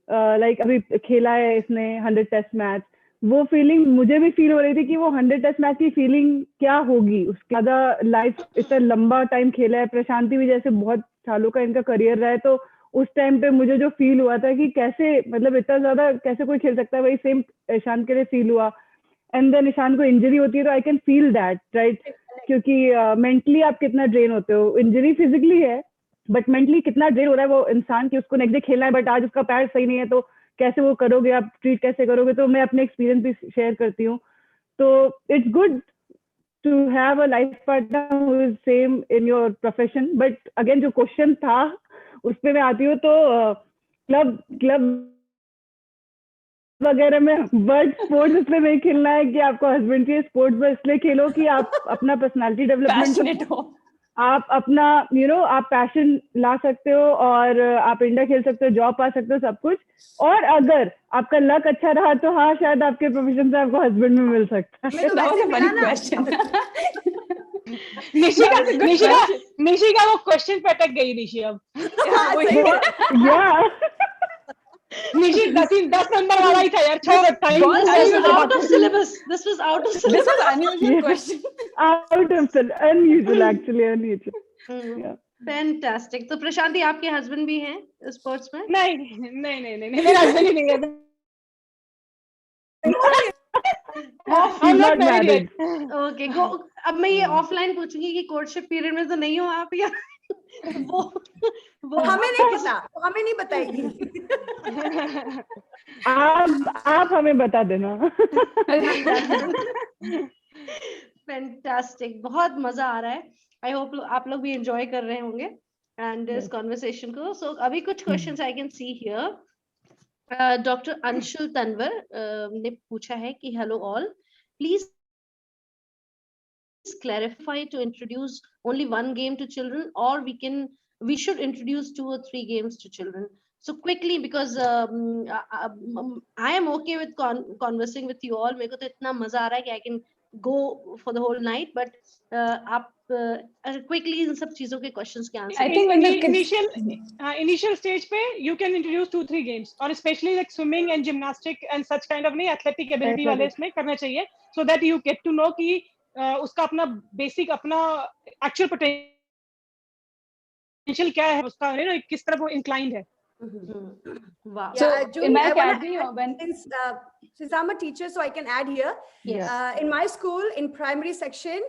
अभी खेला है इसने 100 टेस्ट मैच, वो फीलिंग मुझे भी फील हो रही थी कि वो 100 टेस्ट मैच की फीलिंग क्या होगी. उसके ज्यादा लाइफ इतना लंबा टाइम खेला है, प्रशांति भी जैसे बहुत सालों का इनका करियर रहा है, तो उस टाइम पे मुझे जो फील हुआ था कि कैसे, मतलब इतना ज्यादा कैसे कोई खेल सकता है, वही सेम ईशान के लिए फील हुआ. एंड देन ईशान को इंजरी होती है, तो I can feel that, right, क्योंकि मेंटली आप कितना ड्रेन होते हो. इंजरी फिजिकली है, बट मेंटली कितना ड्रेन हो रहा है वो इंसान की. उसको नेक्स्ट डे खेलना है, बट आज उसका पैर सही नहीं है, तो कैसे वो करोगे, आप ट्रीट कैसे करोगे. तो मैं अपने एक्सपीरियंस भी शेयर करती हूँ. तो it's good to have a life partner who is same in your profession. But again जो क्वेश्चन था उस पे मैं आती हूँ, तो क्लब वगैरह में, बट स्पोर्ट्स इसलिए नहीं खेलना है कि आपको हस्बैंड चाहिए. स्पोर्ट्स में इसलिए खेलो कि आप अपना पर्सनालिटी डेवलपमेंट, आप अपना आप पैशन ला सकते हो, और आप इंडिया खेल सकते हो, जॉब पा सकते हो, सब कुछ. और अगर आपका लक अच्छा रहा तो हाँ, शायद आपके प्रोफेशन से आपको हस्बैंड में मिल सकता है. निशी का वो क्वेश्चन पे अटक गई निशी अब. निशी 10 नंबर वाला ही था यार, छोड़. Out of syllabus. This was out of syllabus. This was unusual question. Unusual actually, unusual. Yeah. Fantastic. तो प्रशांति, आपके हस्बैंड भी हैं स्पोर्ट्स में? नहीं, मेरा हस्बैंड ही नहीं है. I'm not married. Okay, अब मैं ये ऑफलाइन पूछूंगी कि कोर्टशिप पीरियड में तो नहीं हो आप या? वो हमें नहीं पता, हमें नहीं बताएगी। आप हमें बता देना। फैंटास्टिक, बहुत मजा आ रहा है। आई होप आप लोग भी एंजॉय कर रहे होंगे एंड इस कॉन्वर्सेशन को। सो अभी कुछ questions I can see here. Doctor Anshul Tanwar ने पूछा है कि hello all, please clarify to introduce only one game to children, or we should introduce 2 or 3 games to children. So quickly, because I am okay with conversing with you all. मेरे को तो इतना मजा आ रहा है कि I can go for the whole night, but आप quickly इन सब चीजों के questions के answer. I think when the initial stage पे you can introduce 2-3 games, or especially like swimming and gymnastic and such kind of नहीं athletic ability वाले इसमें करना चाहिए, so that you get to know कि उसका अपना बेसिक अपना एक्चुअल पोटेंशियल क्या है, उसका किस तरफ वो इंक्लाइंड है. Wow. So June, in my I wanna academy, add, since I'm a teacher, so I can add here. Yes. In my school, in primary section,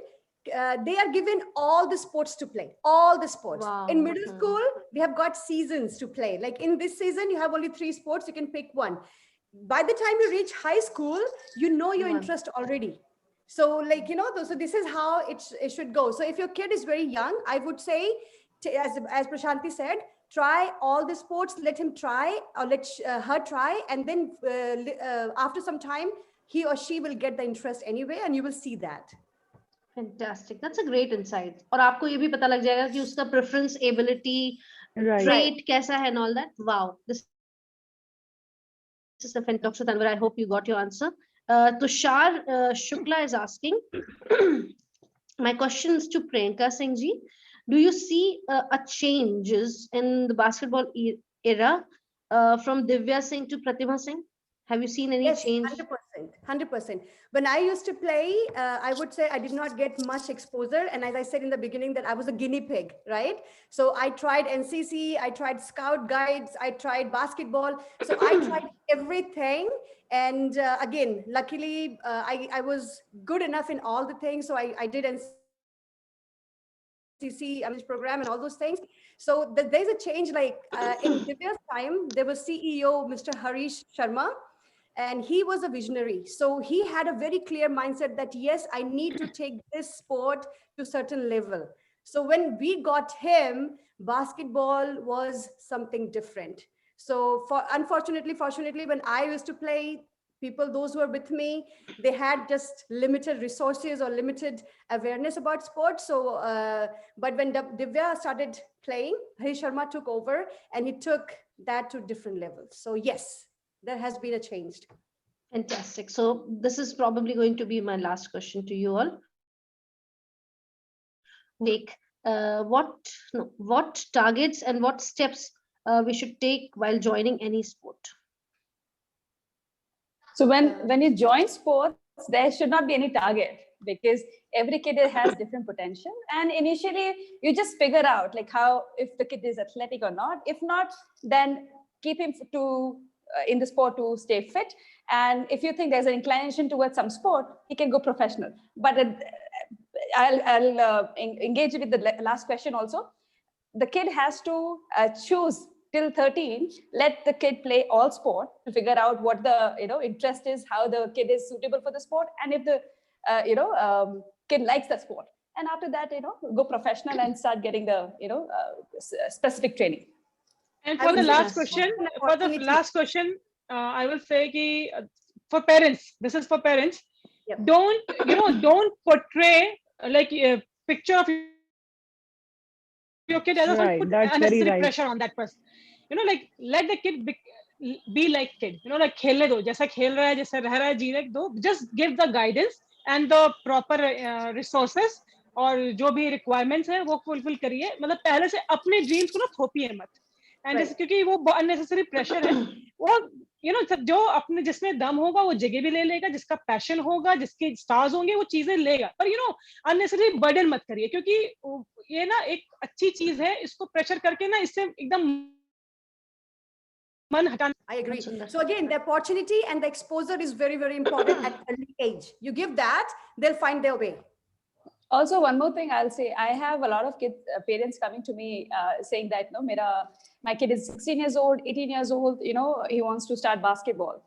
they are given all the sports to play, all the sports. Wow. In middle school, we have got seasons to play. Like in this season, you have only 3 sports, you can pick one. By the time you reach high school, you know your interest already. So like, you know, so this is how it should go. So if your kid is very young, I would say, as Prashanti said, try all the sports, let him try, or let her try. And then after some time, he or she will get the interest anyway, and you will see that. Fantastic. That's a great insight. और आपको ये भी पता लग जाएगा कि उसका preference, ability, trait कैसा है and all that. Wow. This is a fantastic, Tanvir. I hope you got your answer. Tushar Shukla is asking, my question is to Priyanka Singh ji. Do you see a changes in the basketball era from Divya Singh to Pratima Singh? Have you seen any change? 100%. When I used to play, I would say I did not get much exposure. And as I said in the beginning, that I was a guinea pig, right? So I tried NCC, I tried scout guides, I tried basketball. So I tried everything. And again, luckily, I was good enough in all the things. So I did NCC program and all those things. So there's a change. Like in Divya's time, there was CEO, Mr. Harish Sharma, and he was a visionary. So he had a very clear mindset that, yes, I need to take this sport to a certain level. So when we got him, basketball was something different. So fortunately, when I used to play, those who were with me, they had just limited resources or limited awareness about sports. So, but when Divya started playing, Harish Sharma took over and he took that to different levels. So yes, there has been a change. Fantastic. So this is probably going to be my last question to you all. What targets and what steps we should take while joining any sport? So when you join sports, there should not be any target, because every kid has different potential. And initially, you just figure out like how, if the kid is athletic or not. If not, then keep him in the sport to stay fit. And if you think there's an inclination towards some sport, he can go professional. But I'll engage with the last question also. The kid has to choose till 13. Let the kid play all sport to figure out what the interest is, how the kid is suitable for the sport, and if the kid likes the sport. And after that, go professional and start getting the specific training. And for the last question, I will say ki, for parents, this is for parents. Yep. Don't portray like a picture of your kid as put unnecessary pressure on that person. Like let the kid be like kid. Like खेलने दो, जैसा खेल रहा है, जैसा रह रहा है, जीने दो. Just give the guidance and the proper resources, और जो भी requirements है वो fulfill करिए. मतलब पहले से अपने dreams को ना थोपिए मत. And क्योंकि वो unnecessary pressure है, वो जो अपने जिसमें दम होगा वो जगह भी ले लेगा, जिसका पैशन होगा, जिसके स्टार्स होंगे वो चीजें लेगा. पर unnecessary burden मत करिए, क्योंकि ये ना एक अच्छी चीज है. इसको प्रेशर करके ना इससे एकदम मन हटाना. I agree. So again, the opportunity and the exposure is very, very important at early age. You give that, they'll find their way. Also, one more thing I'll say, I have a lot of kids, parents coming to me saying that, no, my kid is 16 years old, 18 years old, he wants to start basketball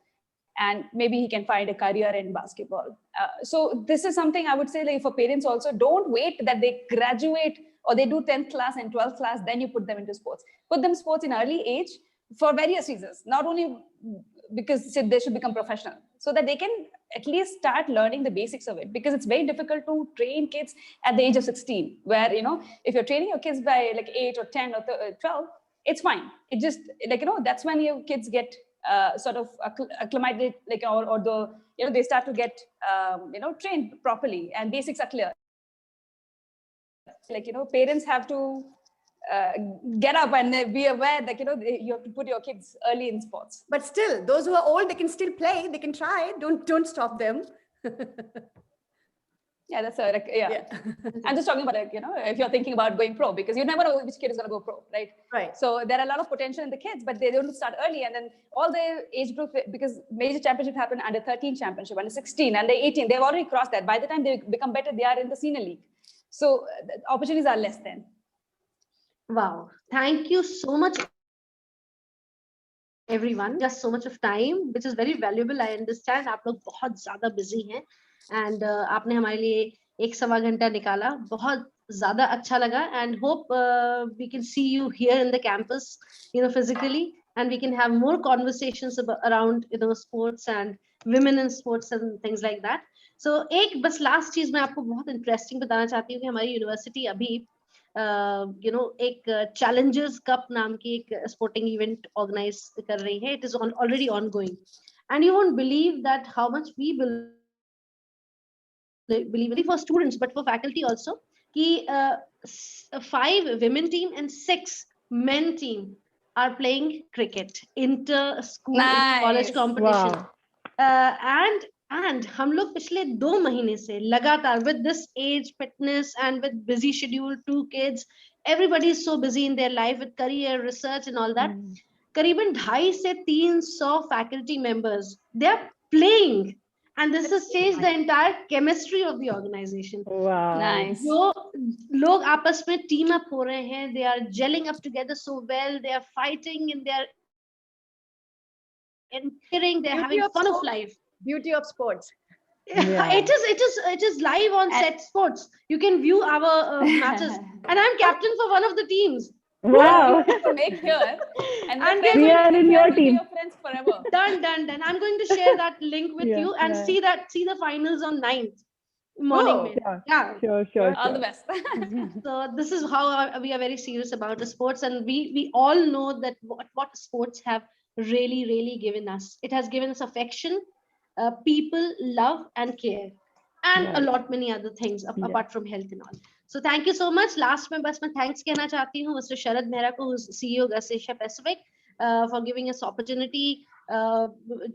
and maybe he can find a career in basketball. So this is something I would say, like, for parents also, don't wait that they graduate or they do 10th class and 12th class, then you put them into sports. Put them sports in early age for various reasons, not only because they should become professional, so that they can at least start learning the basics of it, because it's very difficult to train kids at the age of 16, where, if you're training your kids by like 8 or 10 or 12, it's fine. It just, like, that's when your kids get sort of acclimated, like, or they start to get, trained properly and basics are clear. Like, parents have to get up and be aware that, you have to put your kids early in sports. But still, those who are old, they can still play, they can try. Don't stop them. Yeah, that's yeah. I'm just talking about, like, if you're thinking about going pro, because you never know which kid is going to go pro, right? Right. So there are a lot of potential in the kids, but they don't start early. And then all the age group, because major championship happened under 13 championship, under 16, under 18, they've already crossed that. By the time they become better, they are in the senior league. So the opportunities are less then. Wow. Thank you so much, everyone. Just so much of time, which is very valuable. I understand आप लोग बहुत ज़्यादा busy हैं, and आपने हमारे लिए 1-1.25 घंटा निकाला. बहुत ज़्यादा अच्छा लगा, and hope we can see you here in the campus, physically, and we can have more conversations around, sports and women in sports and things like that. So एक बस last चीज मैं आपको बहुत interesting बताना चाहती हूँ कि हमारी university अभी एक challenges cup नाम की एक sporting event organize कर रही है. It is already ongoing, and you won't believe that how much we believe it for students, but for faculty also. कि 5 women team and 6 men team are playing cricket inter school college competition. Wow. And हम लोग पिछले 2 महीने से लगातार with this age, fitness, and with busy schedule, 2 kids, everybody is so busy in their life with career, research and all that. करीबन 250 से 300 faculty members, they are playing, and this has changed the entire chemistry of the organization. Wow. Nice. जो लोग आपस में team up हो रहे हैं, they are gelling up together so well, they are fighting and they are encouraging, they are having fun of life. Beauty of sports. Yeah. It is live on Set Sports. You can view our matches, and I'm captain for one of the teams. Wow. To make here, and we are in your team. Your friends forever. Done. I'm going to share that link with you and see the finals on 9th morning. Yeah. Sure. All the best. So this is how we are very serious about the sports, and we all know that what sports have really given us. It has given us affection, people, love, and care, and a lot many other things apart from health and all. So thank you so much. Last में बस मैं thanks कहना चाहती हूँ Mr. Sharad Mehra को, who's CEO Gus Asia Pacific, for giving us opportunity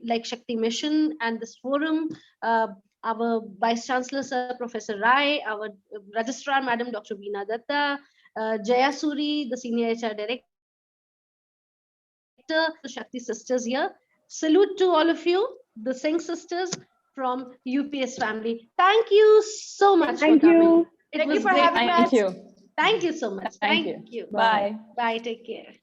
like Shakti Mission and this forum. Our Vice Chancellor Sir Professor Rai, our Registrar Madam Dr. Veena Datta, Jaya Suri, the Senior HR Director, the Shakti Sisters here. Salute to all of you, the Singh sisters from UPS family. Thank you so much. Thank you. It was Thank you for great. having us. Thank you. Thank you so much. Thank you. you. Bye. Bye. Take care.